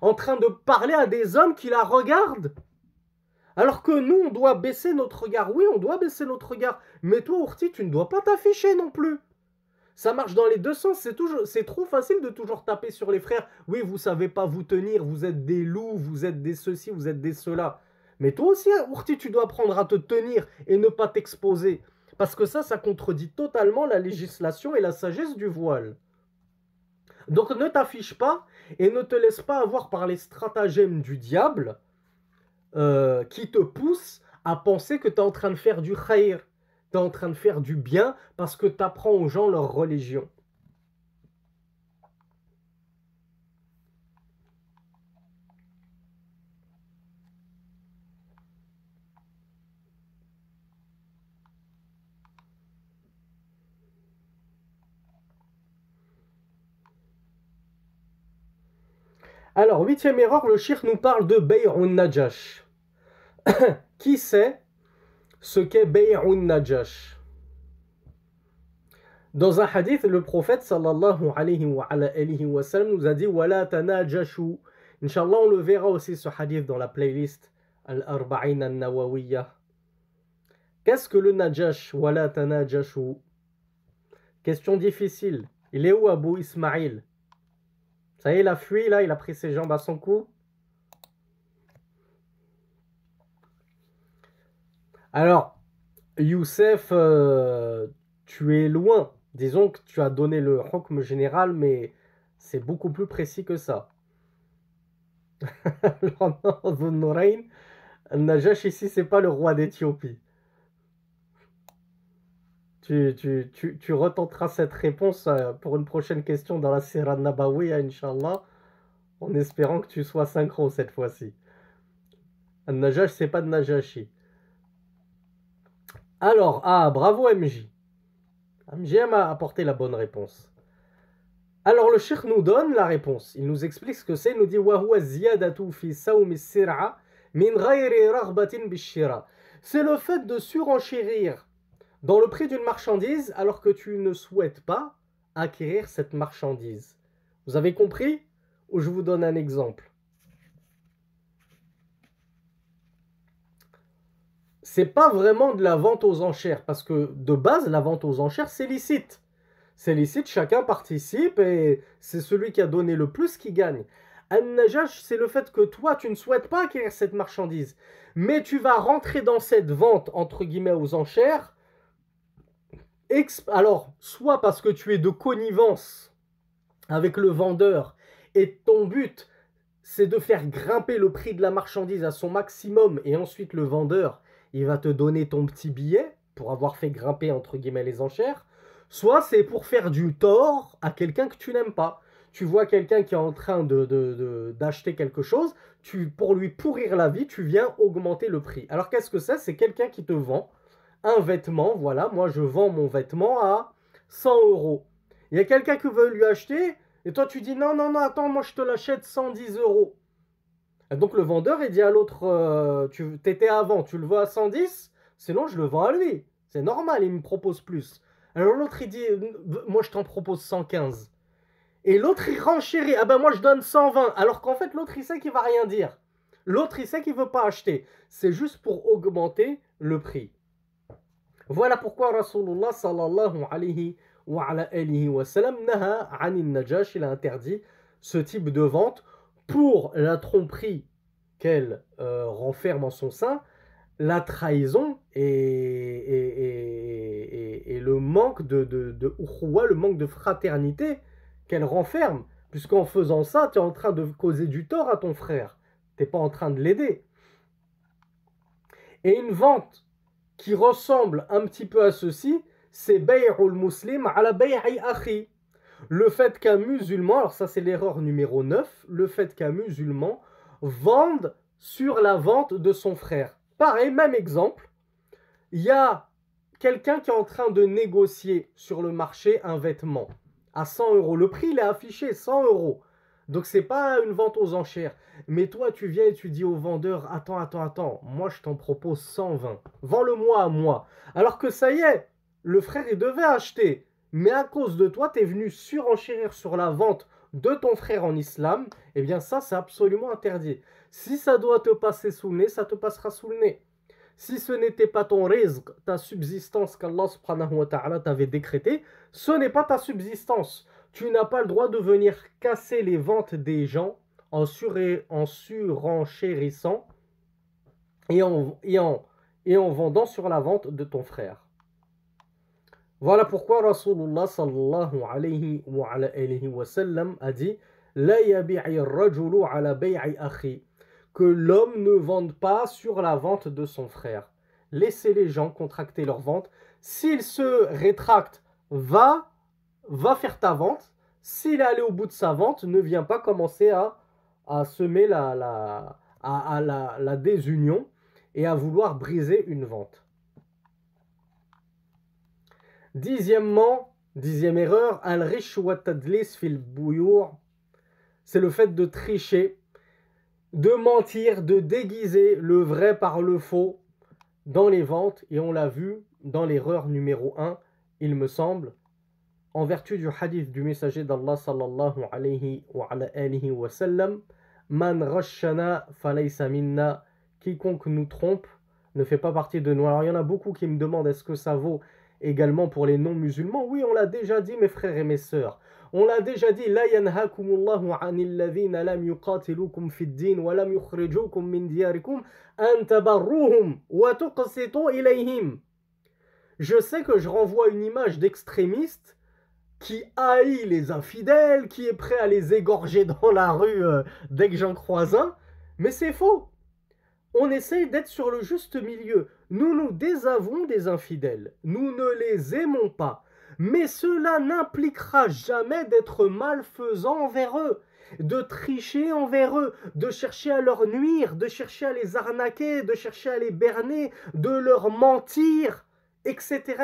en train de parler à des hommes qui la regardent. Alors que nous, on doit baisser notre regard. Oui, on doit baisser notre regard. Mais toi, Ourti, tu ne dois pas t'afficher non plus. Ça marche dans les deux sens. C'est trop facile de toujours taper sur les frères. Oui, vous ne savez pas vous tenir. Vous êtes des loups, vous êtes des ceci, vous êtes des cela. Mais toi aussi, Ourti, tu dois apprendre à te tenir et ne pas t'exposer. Parce que ça contredit totalement la législation et la sagesse du voile. Donc ne t'affiche pas et ne te laisse pas avoir par les stratagèmes du diable qui te poussent à penser que tu es en train de faire du khair, tu es en train de faire du bien parce que tu apprends aux gens leur religion. Alors, 8e erreur, le shir nous parle de Bay'un Najash. Qui sait ce qu'est Bay'un Najash? Dans un hadith, le prophète sallallahu alayhi wa sallam nous a dit Wala tanajashu. Inch'Allah, on le verra aussi ce hadith dans la playlist Al-Arba'in al-Nawawiyya. Qu'est-ce que le Najash? Wala tanajashu. Question difficile. Il est où Abu Ismaïl? Ça y est, il a fui là, il a pris ses jambes à son cou. Alors, Youssef, tu es loin. Disons que tu as donné le hukm général, mais c'est beaucoup plus précis que ça. Najash ici, c'est pas le roi d'Éthiopie. Tu retenteras cette réponse pour une prochaine question dans la Sira Nabawiya, Inch'Allah, en espérant que tu sois synchro cette fois-ci. Najash, c'est pas de Najashi. Alors, bravo MJ. MJ m'a apporté la bonne réponse. Alors le cheikh nous donne la réponse. Il nous explique ce que c'est. Il nous dit c'est le fait de surenchérir dans le prix d'une marchandise alors que tu ne souhaites pas acquérir cette marchandise. Vous avez compris? Ou je vous donne un exemple. c'est pas vraiment de la vente aux enchères, parce que de base, la vente aux enchères, c'est licite. C'est licite, chacun participe et c'est celui qui a donné le plus qui gagne. An-Najash, c'est le fait que toi, tu ne souhaites pas acquérir cette marchandise, mais tu vas rentrer dans cette vente, entre guillemets, aux enchères, alors, soit parce que tu es de connivence avec le vendeur et ton but, c'est de faire grimper le prix de la marchandise à son maximum et ensuite le vendeur, il va te donner ton petit billet pour avoir fait grimper, entre guillemets, les enchères. Soit c'est pour faire du tort à quelqu'un que tu n'aimes pas. Tu vois quelqu'un qui est en train d'acheter quelque chose, pour lui pourrir la vie, tu viens augmenter le prix. Alors qu'est-ce que c'est? C'est quelqu'un qui te vend un vêtement. Voilà, moi je vends mon vêtement à 100 euros. Il y a quelqu'un qui veut lui acheter, et toi tu dis non, non, non, attends, moi je te l'achète 110 euros. Et donc le vendeur, il dit à l'autre, tu t'étais avant, tu le veux à 110, sinon je le vends à lui. C'est normal, il me propose plus. Alors l'autre, il dit, moi je t'en propose 115. Et l'autre, il renchérit, ah ben moi je donne 120. Alors qu'en fait, l'autre, il sait qu'il va rien dire. L'autre, il sait qu'il veut pas acheter. C'est juste pour augmenter le prix. Voilà pourquoi Rasulullah sallallahu alayhi wa sallam naha anin najash, il a interdit ce type de vente pour la tromperie qu'elle renferme en son sein, la trahison et le manque de ukhuwa, le manque de fraternité qu'elle renferme, puisqu'en faisant ça, tu es en train de causer du tort à ton frère, tu n'es pas en train de l'aider. Et une vente qui ressemble un petit peu à ceci, c'est bay'ul muslim ala bay'i akhi. Le fait qu'un musulman, alors ça c'est l'erreur numéro 9, le fait qu'un musulman vende sur la vente de son frère. Pareil, même exemple, il y a quelqu'un qui est en train de négocier sur le marché un vêtement à 100 euros. Le prix il est affiché 100 euros. Donc c'est pas une vente aux enchères. Mais toi tu viens et tu dis au vendeur, attends, moi je t'en propose 120. Vends-le-moi à moi. Alors que ça y est, le frère il devait acheter. Mais à cause de toi, tu es venu surenchérir sur la vente de ton frère en islam. Eh bien ça, c'est absolument interdit. Si ça doit te passer sous le nez, ça te passera sous le nez. Si ce n'était pas ton rizq, ta subsistance qu'Allah subhanahu wa ta'ala t'avait décrété, ce n'est pas ta subsistance. Tu n'as pas le droit de venir casser les ventes des gens en surenchérissant et en vendant sur la vente de ton frère. Voilà pourquoi Rasulullah sallallahu alayhi wa sallam a dit La yabi'i rajulu ala bay'i akhi, que l'homme ne vende pas sur la vente de son frère. Laissez les gens contracter leur vente. S'il se rétracte, va faire ta vente. S'il est allé au bout de sa vente, ne viens pas commencer à semer la désunion et à vouloir briser une vente. Dixième erreur, al-rish wa tadlis fil buyur, c'est le fait de tricher, de mentir, de déguiser le vrai par le faux dans les ventes. Et on l'a vu dans l'erreur numéro 1, il me semble, en vertu du hadith du messager d'Allah sallallahu alayhi wa sallam, man rashana falaysa minna, quiconque nous trompe ne fait pas partie de nous. Alors il y en a beaucoup qui me demandent est-ce que ça vaut également pour les non-musulmans? Oui, on l'a déjà dit, mes frères et mes sœurs. On l'a déjà dit, la yanhakumullahu anil ladhina lam yuqatilukum fid din wa lam yukhrijukum min diyarikum an tabarruhum wa tuqsitu ilayhim. Je sais que je renvoie une image d'extrémiste qui haït les infidèles, qui est prêt à les égorger dans la rue dès que j'en croise un, mais c'est faux. On essaye d'être sur le juste milieu. Nous nous désavouons des infidèles. Nous ne les aimons pas. Mais cela n'impliquera jamais d'être malfaisant envers eux, de tricher envers eux, de chercher à leur nuire, de chercher à les arnaquer, de chercher à les berner, de leur mentir, etc.,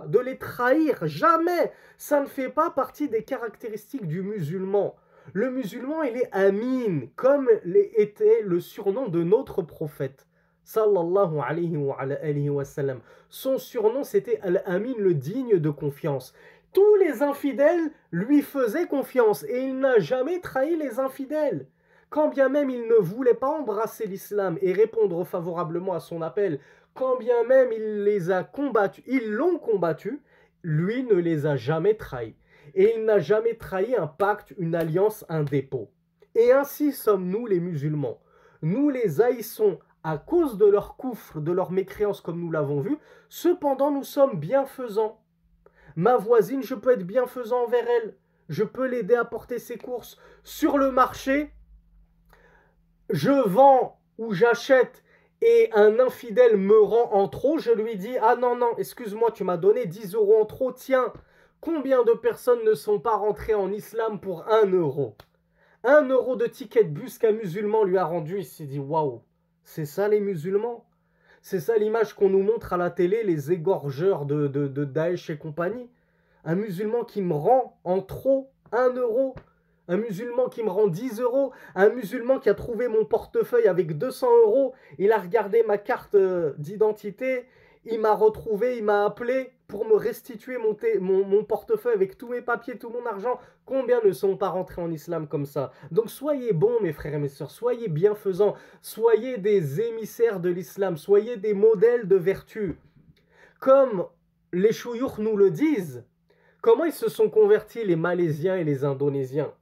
de les trahir. Jamais. Ça ne fait pas partie des caractéristiques du musulman. Le musulman, il est amin, comme était le surnom de notre prophète, sallallahu alayhi wa sallam. Son surnom, c'était Al-Amin, le digne de confiance. Tous les infidèles lui faisaient confiance et il n'a jamais trahi les infidèles. Quand bien même il ne voulait pas embrasser l'islam et répondre favorablement à son appel, quand bien même il les a combattus, ils l'ont combattu, lui ne les a jamais trahis. Et il n'a jamais trahi un pacte, une alliance, un dépôt. Et ainsi sommes-nous les musulmans. Nous les haïssons à cause de leur coufre, de leur mécréance comme nous l'avons vu, cependant nous sommes bienfaisants. Ma voisine, je peux être bienfaisant envers elle. Je peux l'aider à porter ses courses. Sur le marché, je vends ou j'achète et un infidèle me rend en trop, je lui dis « Ah non, non, excuse-moi, tu m'as donné 10 € en trop, tiens, combien de personnes ne sont pas rentrées en islam pour 1 euro ?» 1 euro de ticket de bus qu'un musulman lui a rendu, il s'est dit « Waouh, c'est ça les musulmans ?» C'est ça l'image qu'on nous montre à la télé, les égorgeurs de Daesh et compagnie. Un musulman qui me rend en trop 1 euro. Un musulman qui me rend 10 €, un musulman qui a trouvé mon portefeuille avec 200 €, il a regardé ma carte d'identité, il m'a retrouvé, il m'a appelé pour me restituer mon portefeuille avec tous mes papiers, tout mon argent. Combien ne sont pas rentrés en islam comme ça? Donc soyez bons mes frères et mes sœurs, soyez bienfaisants, soyez des émissaires de l'islam, soyez des modèles de vertu. Comme les chouyours nous le disent, comment ils se sont convertis les Malaisiens et les Indonésiens?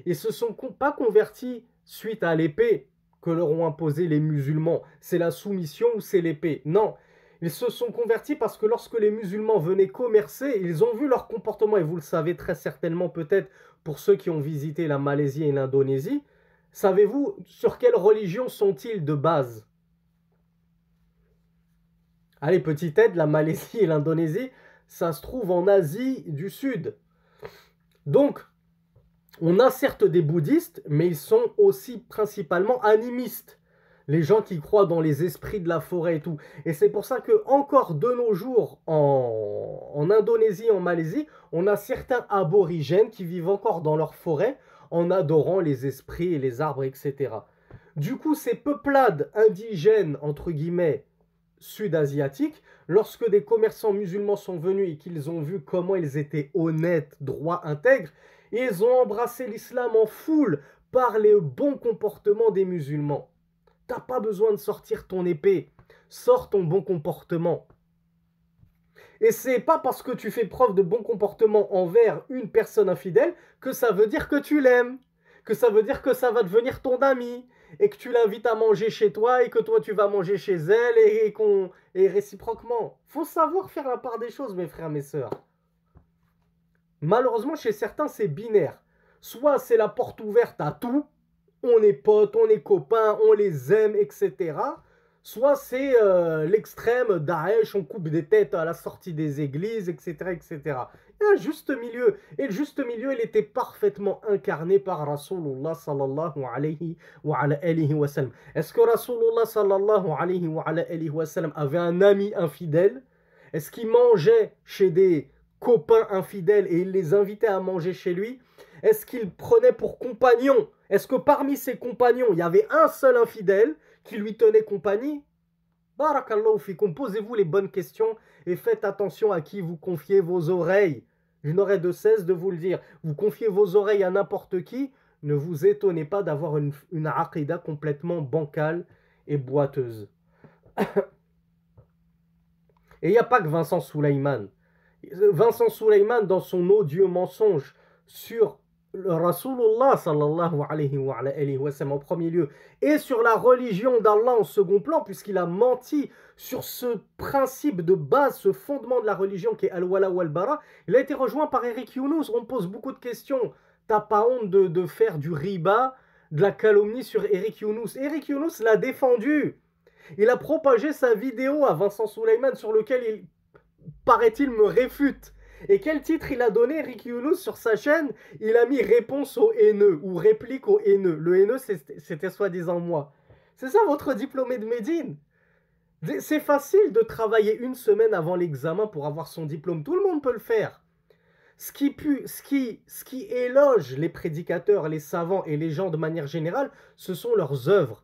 Ils ne se sont pas convertis suite à l'épée que leur ont imposé les musulmans. C'est la soumission ou c'est l'épée? Non. Ils se sont convertis parce que lorsque les musulmans venaient commercer, ils ont vu leur comportement, et vous le savez très certainement peut-être pour ceux qui ont visité la Malaisie et l'Indonésie. Savez-vous sur quelle religion sont-ils de base? Allez, petite aide, la Malaisie et l'Indonésie, ça se trouve en Asie du Sud. Donc, on a certes des bouddhistes, mais ils sont aussi principalement animistes. Les gens qui croient dans les esprits de la forêt et tout. Et c'est pour ça que encore de nos jours, en Indonésie, en Malaisie, on a certains aborigènes qui vivent encore dans leur forêt en adorant les esprits et les arbres, etc. Du coup, ces peuplades indigènes, entre guillemets, sud-asiatiques, lorsque des commerçants musulmans sont venus et qu'ils ont vu comment ils étaient honnêtes, droits, intègres, ils ont embrassé l'islam en foule par les bons comportements des musulmans. T'as pas besoin de sortir ton épée, sors ton bon comportement. Et c'est pas parce que tu fais preuve de bon comportement envers une personne infidèle que ça veut dire que tu l'aimes, que ça veut dire que ça va devenir ton ami, et que tu l'invites à manger chez toi, et que toi tu vas manger chez elle, et réciproquement. Faut savoir faire la part des choses, mes frères, mes sœurs. Malheureusement, chez certains, c'est binaire. Soit c'est la porte ouverte à tout, on est potes, on est copains, on les aime, etc. Soit c'est l'extrême Daesh, on coupe des têtes à la sortie des églises, etc., etc. Il y a un juste milieu. Et le juste milieu, il était parfaitement incarné par Rasulullah sallallahu alayhi wa sallam. Est-ce que Rasulullah sallallahu alayhi wa sallam avait un ami infidèle? Est-ce qu'il mangeait chez des copains infidèles et il les invitait à manger chez lui? Est-ce qu'il prenait pour compagnon? Est-ce que parmi ses compagnons, il y avait un seul infidèle qui lui tenait compagnie? Barakallahu fikum, posez-vous les bonnes questions et faites attention à qui vous confiez vos oreilles. Je n'aurai de cesse de vous le dire. Vous confiez vos oreilles à n'importe qui, ne vous étonnez pas d'avoir une aqidah complètement bancale et boiteuse. Et il n'y a pas que Vincent Souleyman. Vincent Souleyman, dans son odieux mensonge sur le Rasulullah sallallahu alayhi wa sallam en premier lieu et sur la religion d'Allah en second plan, puisqu'il a menti sur ce principe de base, ce fondement de la religion qui est Al-Wala wal-Bara, il a été rejoint par Eric Younous. On pose beaucoup de questions. T'as pas honte de faire du riba, de la calomnie sur Eric Younous? Eric Younous l'a défendu. Il a propagé sa vidéo à Vincent Souleyman sur lequel il, paraît-il, me réfute. Et quel titre il a donné, Eric Younous, sur sa chaîne? Il a mis réponse aux haineux ou réplique aux haineux. Le haineux, c'était soi-disant moi. C'est ça votre diplômé de Médine? C'est facile de travailler une semaine avant l'examen pour avoir son diplôme. Tout le monde peut le faire. Ce qui éloge les prédicateurs, les savants et les gens de manière générale, ce sont leurs œuvres.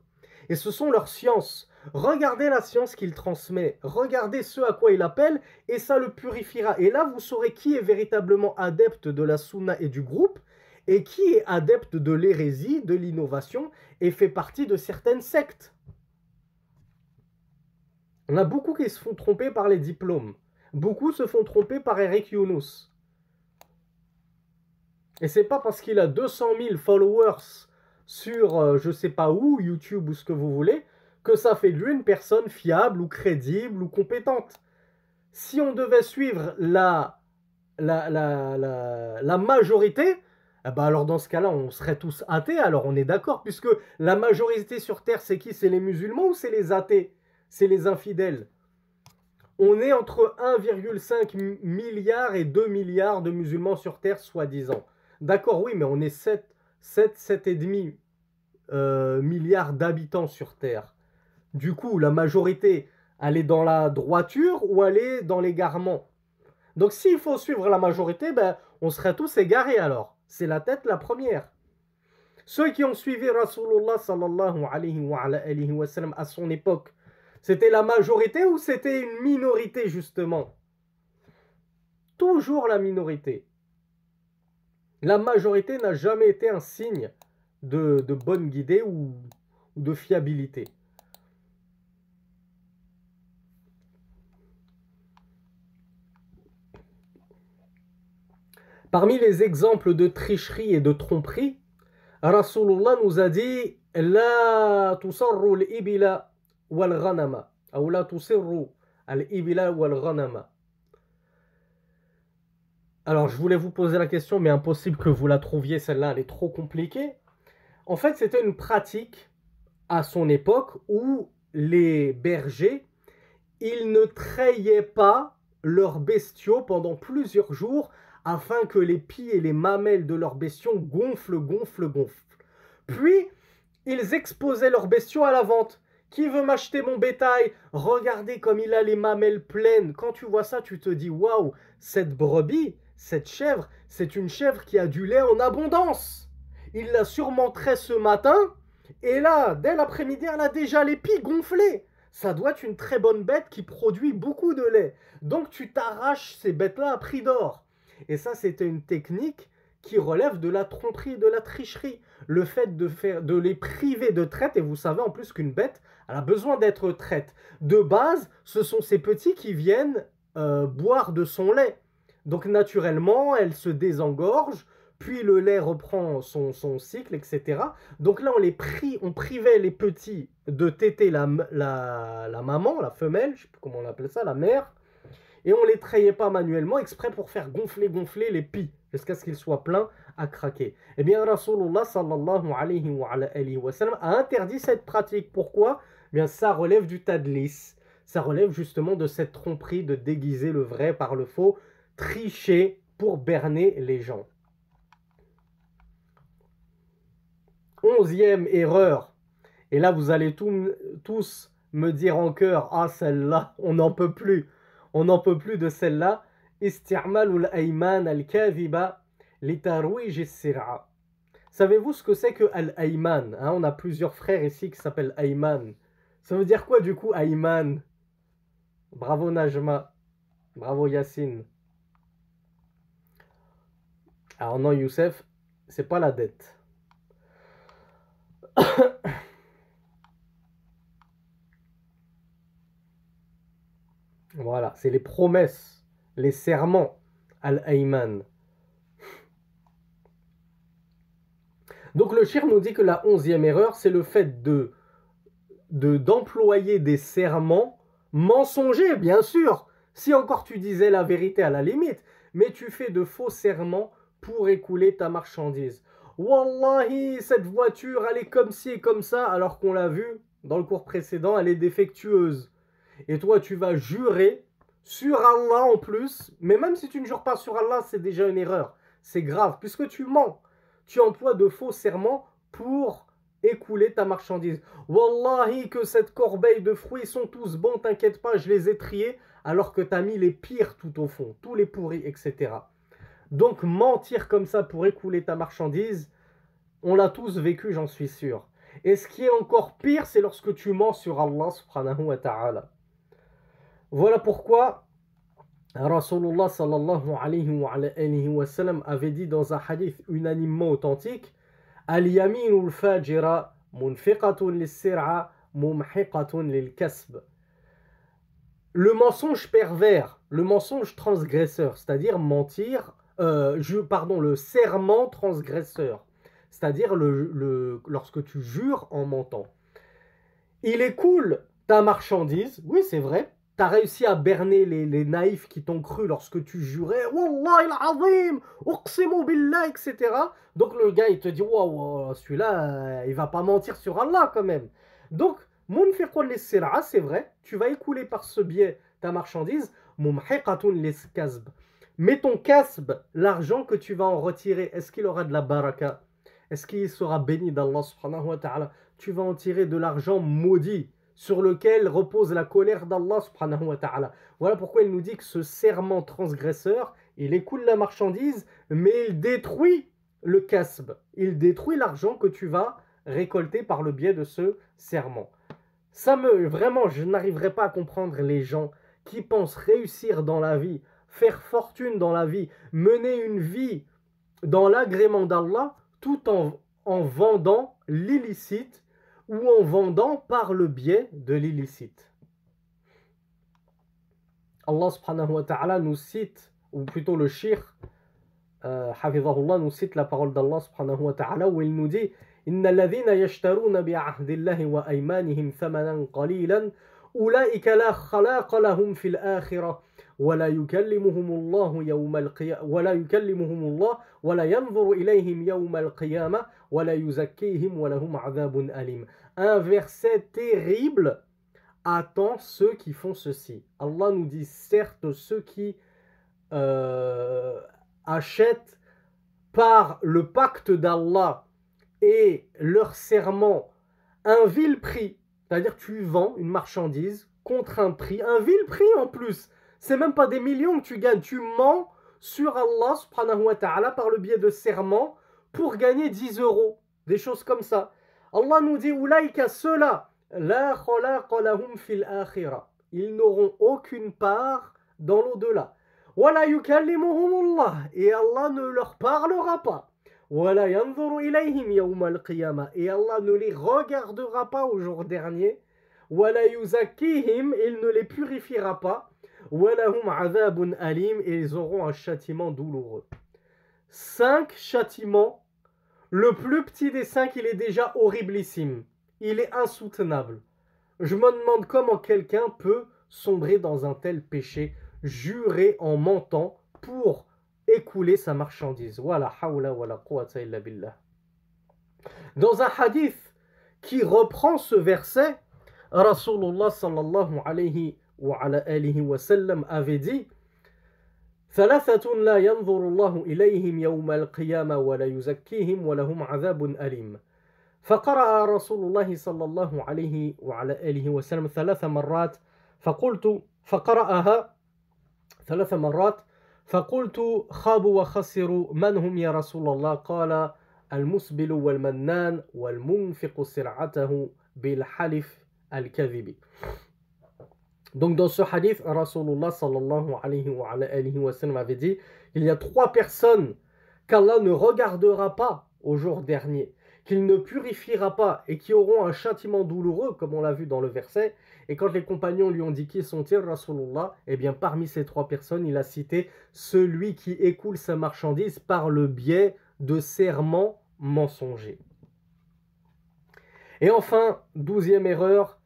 Et ce sont leurs sciences. Regardez la science qu'il transmet, regardez ce à quoi il appelle, et ça le purifiera. Et là, vous saurez qui est véritablement adepte de la sunna et du groupe, et qui est adepte de l'hérésie, de l'innovation, et fait partie de certaines sectes. On a beaucoup qui se font tromper par les diplômes. Beaucoup se font tromper par Eric Younous. Et c'est pas parce qu'il a 200 000 followers sur je sais pas où, YouTube ou ce que vous voulez, que ça fait de lui une personne fiable ou crédible ou compétente. Si on devait suivre la majorité, eh ben alors dans ce cas-là, on serait tous athées, alors on est d'accord, puisque la majorité sur Terre, c'est qui? C'est les musulmans ou c'est les athées? C'est les infidèles. On est entre 1,5 milliard et 2 milliards de musulmans sur Terre, soi-disant. D'accord, oui, mais on est 7,5 milliards d'habitants sur Terre. Du coup, la majorité, elle est dans la droiture ou elle est dans l'égarement? Donc s'il faut suivre la majorité, ben, on serait tous égarés alors. C'est la tête la première. Ceux qui ont suivi Rasulullah sallallahu alayhi wa sallam à son époque, c'était la majorité ou c'était une minorité justement? Toujours la minorité. La majorité n'a jamais été un signe de bonne guidée ou de fiabilité. Parmi les exemples de tricherie et de tromperie, Rasulullah nous a dit La tusarru al-ibila wal-ghanama ou la tusirru al-ibila wal-ghanama. Alors, je voulais vous poser la question, mais impossible que vous la trouviez, celle-là, elle est trop compliquée. En fait, c'était une pratique à son époque où les bergers, ils ne trayaient pas leurs bestiaux pendant plusieurs jours afin que les pieds et les mamelles de leurs bestiaux gonflent. Puis, ils exposaient leurs bestiaux à la vente. Qui veut m'acheter mon bétail? Regardez comme il a les mamelles pleines. Quand tu vois ça, tu te dis, waouh, cette brebis, cette chèvre, c'est une chèvre qui a du lait en abondance. Il l'a sûrement trait ce matin, et là, dès l'après-midi, elle a déjà les pieds gonflés. Ça doit être une très bonne bête qui produit beaucoup de lait. Donc tu t'arraches ces bêtes-là à prix d'or. Et ça, c'était une technique qui relève de la tromperie, de la tricherie. Le fait de les priver de traite, et vous savez en plus qu'une bête, elle a besoin d'être traite. De base, ce sont ces petits qui viennent boire de son lait. Donc naturellement, elle se désengorge, puis le lait reprend son cycle, etc. Donc là, on privait les petits de téter la maman, la femelle, je ne sais plus comment on appelle ça, la mère, et on les trayait pas manuellement, exprès pour faire gonfler les pies, jusqu'à ce qu'ils soient pleins à craquer. Eh bien, Rasulullah sallallahu alayhi wa sallam a interdit cette pratique. Pourquoi? Eh bien, ça relève du tadlis. Ça relève justement de cette tromperie de déguiser le vrai par le faux, tricher pour berner les gens. 11e erreur, et là vous allez tous me dire en chœur, ah celle-là, on n'en peut plus de celle-là. Isti'malul ayman al-kadhiba li tarwij as-sir'a. Savez-vous ce que c'est que al-ayman? On a plusieurs frères ici qui s'appellent Ayman. Ça veut dire quoi du coup Ayman? Bravo Najma, bravo Yassine. Alors non Youssef, c'est pas la dette. Voilà, c'est les promesses, les serments, al-ayman. Donc le shir nous dit que la 11e erreur, c'est le fait d'employer des serments mensongers, bien sûr. Si encore tu disais la vérité à la limite, mais tu fais de faux serments pour écouler ta marchandise. Wallahi, cette voiture, elle est comme ci et comme ça, alors qu'on l'a vu dans le cours précédent, elle est défectueuse. Et toi, tu vas jurer sur Allah en plus, mais même si tu ne jures pas sur Allah, c'est déjà une erreur. C'est grave, puisque tu mens. Tu emploies de faux serments pour écouler ta marchandise. Wallahi, que cette corbeille de fruits sont tous bons, t'inquiète pas, je les ai triés, alors que tu as mis les pires tout au fond, tous les pourris, etc. Donc mentir comme ça pour écouler ta marchandise, on l'a tous vécu, j'en suis sûr. Et ce qui est encore pire, c'est lorsque tu mens sur Allah subhanahu wa ta'ala. Voilà pourquoi Rasulullah sallallahu alayhi wa sallam avait dit dans un hadith unanimement authentique Al-yaminul fajira munfiqatun lis-sir'a mumhiqatun lil-kasb. le mensonge pervers, le mensonge transgresseur, c'est-à-dire mentir, le serment transgresseur, c'est-à-dire lorsque tu jures en mentant. Il écoule ta marchandise, oui c'est vrai, tu as réussi à berner les naïfs qui t'ont cru lorsque tu jurais, Wallah al-azim, uqsimu billah, etc. Donc le gars il te dit, waouh, celui-là il va pas mentir sur Allah quand même. Donc, munfiqun lis-sir'a, c'est vrai, tu vas écouler par ce biais ta marchandise, mumhiqatun lis-kasb. Mais ton kasb, l'argent que tu vas en retirer, est-ce qu'il aura de la baraka? Est-ce qu'il sera béni d'Allah subhanahu wa ta'ala? Tu vas en tirer de l'argent maudit, sur lequel repose la colère d'Allah subhanahu wa ta'ala. Voilà pourquoi il nous dit que ce serment transgresseur, il écoule la marchandise, mais il détruit le kasb. Il détruit l'argent que tu vas récolter par le biais de ce serment. Vraiment, je n'arriverai pas à comprendre les gens qui pensent réussir dans la vie, faire fortune dans la vie, mener une vie dans l'agrément d'Allah, tout en vendant l'illicite ou en vendant par le biais de l'illicite. Allah subhanahu wa ta'ala nous cite, ou plutôt le shir, hafidhahullah, nous cite la parole d'Allah subhanahu wa ta'ala où il nous dit Inna alladhina yashtaruna bi'ahdillahi wa aymanihim thamanan qalilan ulaika la khalaqa lahum fil akhirah ولا يكلمهم الله يوم القيامة ولا يكلمهم الله ولا ينظر إليهم يوم القيامة ولا يزكيهم ولهم عذاب أليم. Un verset terrible attend ceux qui font ceci. Allah nous dit certes ceux qui achètent par le pacte d'Allah et leur serment un vil prix, c'est-à-dire tu vends une marchandise contre un prix, un vil prix en plus. C'est même pas des millions que tu gagnes. Tu mens sur Allah subhanahu wa ta'ala par le biais de serment pour gagner 10 euros. Des choses comme ça. Allah nous dit Oulaïka ceux-là, la khalaqa lahum fil akhirah. Ils n'auront aucune part dans l'au-delà. Wala yukallimuhumullah. Et Allah ne leur parlera pas. Wala yanzuru ilayhim yawma al-qiyamah. Et Allah ne les regardera pas au jour dernier. Wala yuzakkihim. Il ne les purifiera pas. وَلَهُمْ عَذَابٌ أَلِيمٌ. Et ils auront un châtiment douloureux. 5 châtiments. Le plus petit des 5, il est déjà horriblissime. Il est insoutenable. Je me demande comment quelqu'un peut sombrer dans un tel péché, jurer en mentant pour écouler sa marchandise. Wala hawla wala quwwata illa billah. Dans un hadith qui reprend ce verset, Rasulullah sallallahu alayhi وعلى آله وسلم avait dit ثلاثة لا ينظر الله إليهم يوم القيامة ولا يزكيهم ولهم عذاب أليم. فقرأ رسول الله صلى الله عليه وعلى آله وسلم 3 مرات فقرأها 3 مرات فقلت خابوا وخسروا من هم يا رسول الله؟ قال المسبل والمنان والمنفق سرعته بالحلف الكذب. Donc dans ce hadith, Rasulullah sallallahu alayhi wa sallam avait dit il y a 3 personnes qu'Allah ne regardera pas au jour dernier, qu'il ne purifiera pas et qui auront un châtiment douloureux, comme on l'a vu dans le verset. Et quand les compagnons lui ont dit qui sont-ils, Rasulullah, eh bien parmi ces 3 personnes, il a cité celui qui écoule sa marchandise par le biais de serments mensongers. Et enfin, 12e erreur,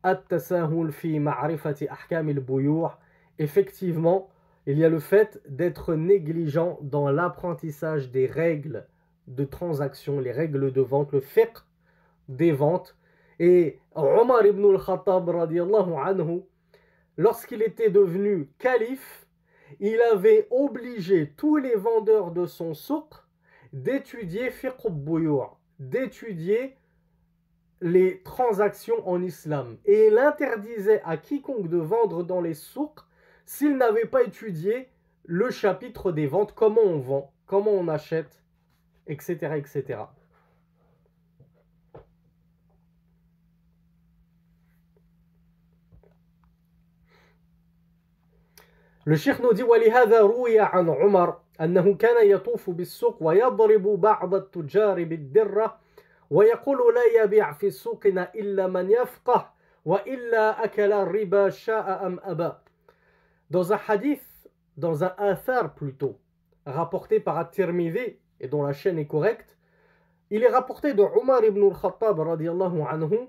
At-tasahul fi ma'rifati ahkam al-buyu'. Effectivement, il y a le fait d'être négligent dans l'apprentissage des règles de transaction, les règles de vente, le fiqh des ventes. Et Omar ibn al-Khattab radiyallahu anhu, lorsqu'il était devenu calife, il avait obligé tous les vendeurs de son souk d'étudier fiqh al-buyu', d'étudier les transactions en islam. Et il interdisait à quiconque de vendre dans les souks s'il n'avait pas étudié le chapitre des ventes, comment on vend, comment on achète, etc. etc. Le cheikh nous dit وَلِهَذَا رُوِيَ عَنْ عُمَرَ أَنَّهُ كَانَ يَطُوفُ بِالسُّوقِ وَيَضْرِبُ بَعْضَ التُّجَّارِ بِالدِّرَّةِ ويقول لا يبيع في سوقنا إلا من يفقه وإلا أكل الربا شاء أم أبى. Dans un hadith, dans un athar plutôt, rapporté par At-Tirmidhi et dont la chaîne est correcte, il est rapporté de Omar ibn al-Khattab radiallahu anhu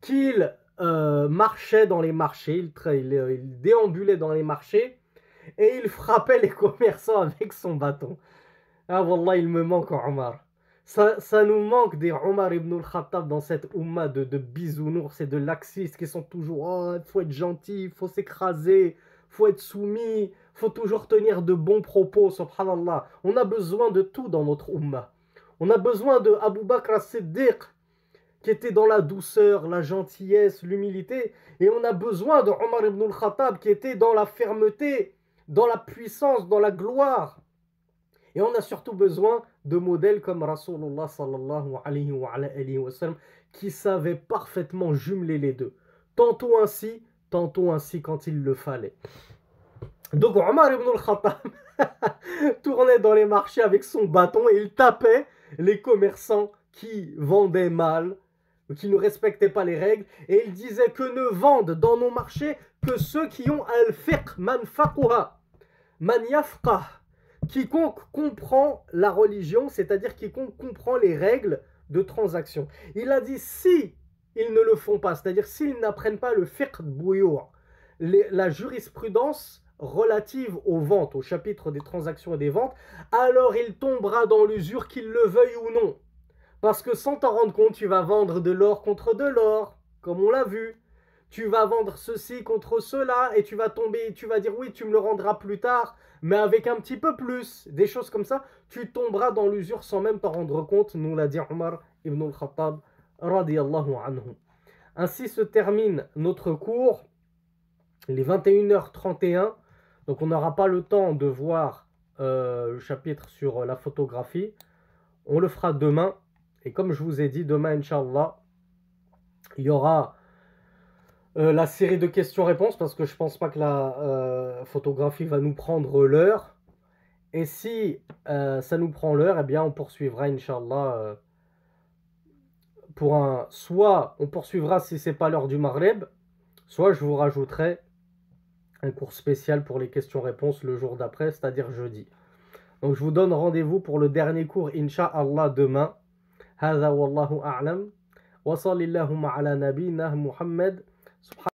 qu'il marchait dans les marchés, il déambulait dans les marchés et il frappait les commerçants avec son bâton. Ah wallah, il me manque Omar. Ça nous manque des Omar ibn al-Khattab dans cette umma de bisounours et de laxistes qui sont toujours oh, il faut être gentil, il faut s'écraser, il faut être soumis, il faut toujours tenir de bons propos, subhanallah. On a besoin de tout dans notre umma. On a besoin de Abu Bakr as-Siddiq qui était dans la douceur, la gentillesse, l'humilité. Et on a besoin de Omar ibn al-Khattab qui était dans la fermeté, dans la puissance, dans la gloire. Et on a surtout besoin de modèles comme Rasulullah sallallahu alayhi wa sallam qui savait parfaitement jumeler les deux. Tantôt ainsi quand il le fallait. Donc Omar ibn al-Khattab tournait dans les marchés avec son bâton et il tapait les commerçants qui vendaient mal, qui ne respectaient pas les règles, et il disait que ne vendent dans nos marchés que ceux qui ont al-fiqh, man faqouha, man yafqah, quiconque comprend la religion, c'est-à-dire quiconque comprend les règles de transaction. Il a dit si ils ne le font pas, c'est-à-dire s'ils n'apprennent pas le fiqh bouyour, la jurisprudence relative aux ventes, au chapitre des transactions et des ventes, alors il tombera dans l'usure qu'il le veuille ou non. Parce que sans t'en rendre compte, tu vas vendre de l'or contre de l'or, comme on l'a vu. Tu vas vendre ceci contre cela et tu vas tomber, tu vas dire oui, tu me le rendras plus tard, mais avec un petit peu plus. Des choses comme ça, tu tomberas dans l'usure sans même t'en rendre compte, nous l'a dit Omar ibn al-Khattab, radiyallahu anhu. Ainsi se termine notre cours, les 21h31. Donc on n'aura pas le temps de voir le chapitre sur la photographie. On le fera demain. Et comme je vous ai dit, demain, Inch'Allah, il y aura la série de questions-réponses parce que je ne pense pas que la photographie va nous prendre l'heure. Et si ça nous prend l'heure, eh bien on poursuivra, Inch'Allah, soit on poursuivra si ce n'est pas l'heure du Maghreb, soit je vous rajouterai un cours spécial pour les questions-réponses le jour d'après, c'est-à-dire jeudi. Donc je vous donne rendez-vous pour le dernier cours, Inch'Allah, demain. هذا والله أعلم وصلى اللهم على نبينا محمد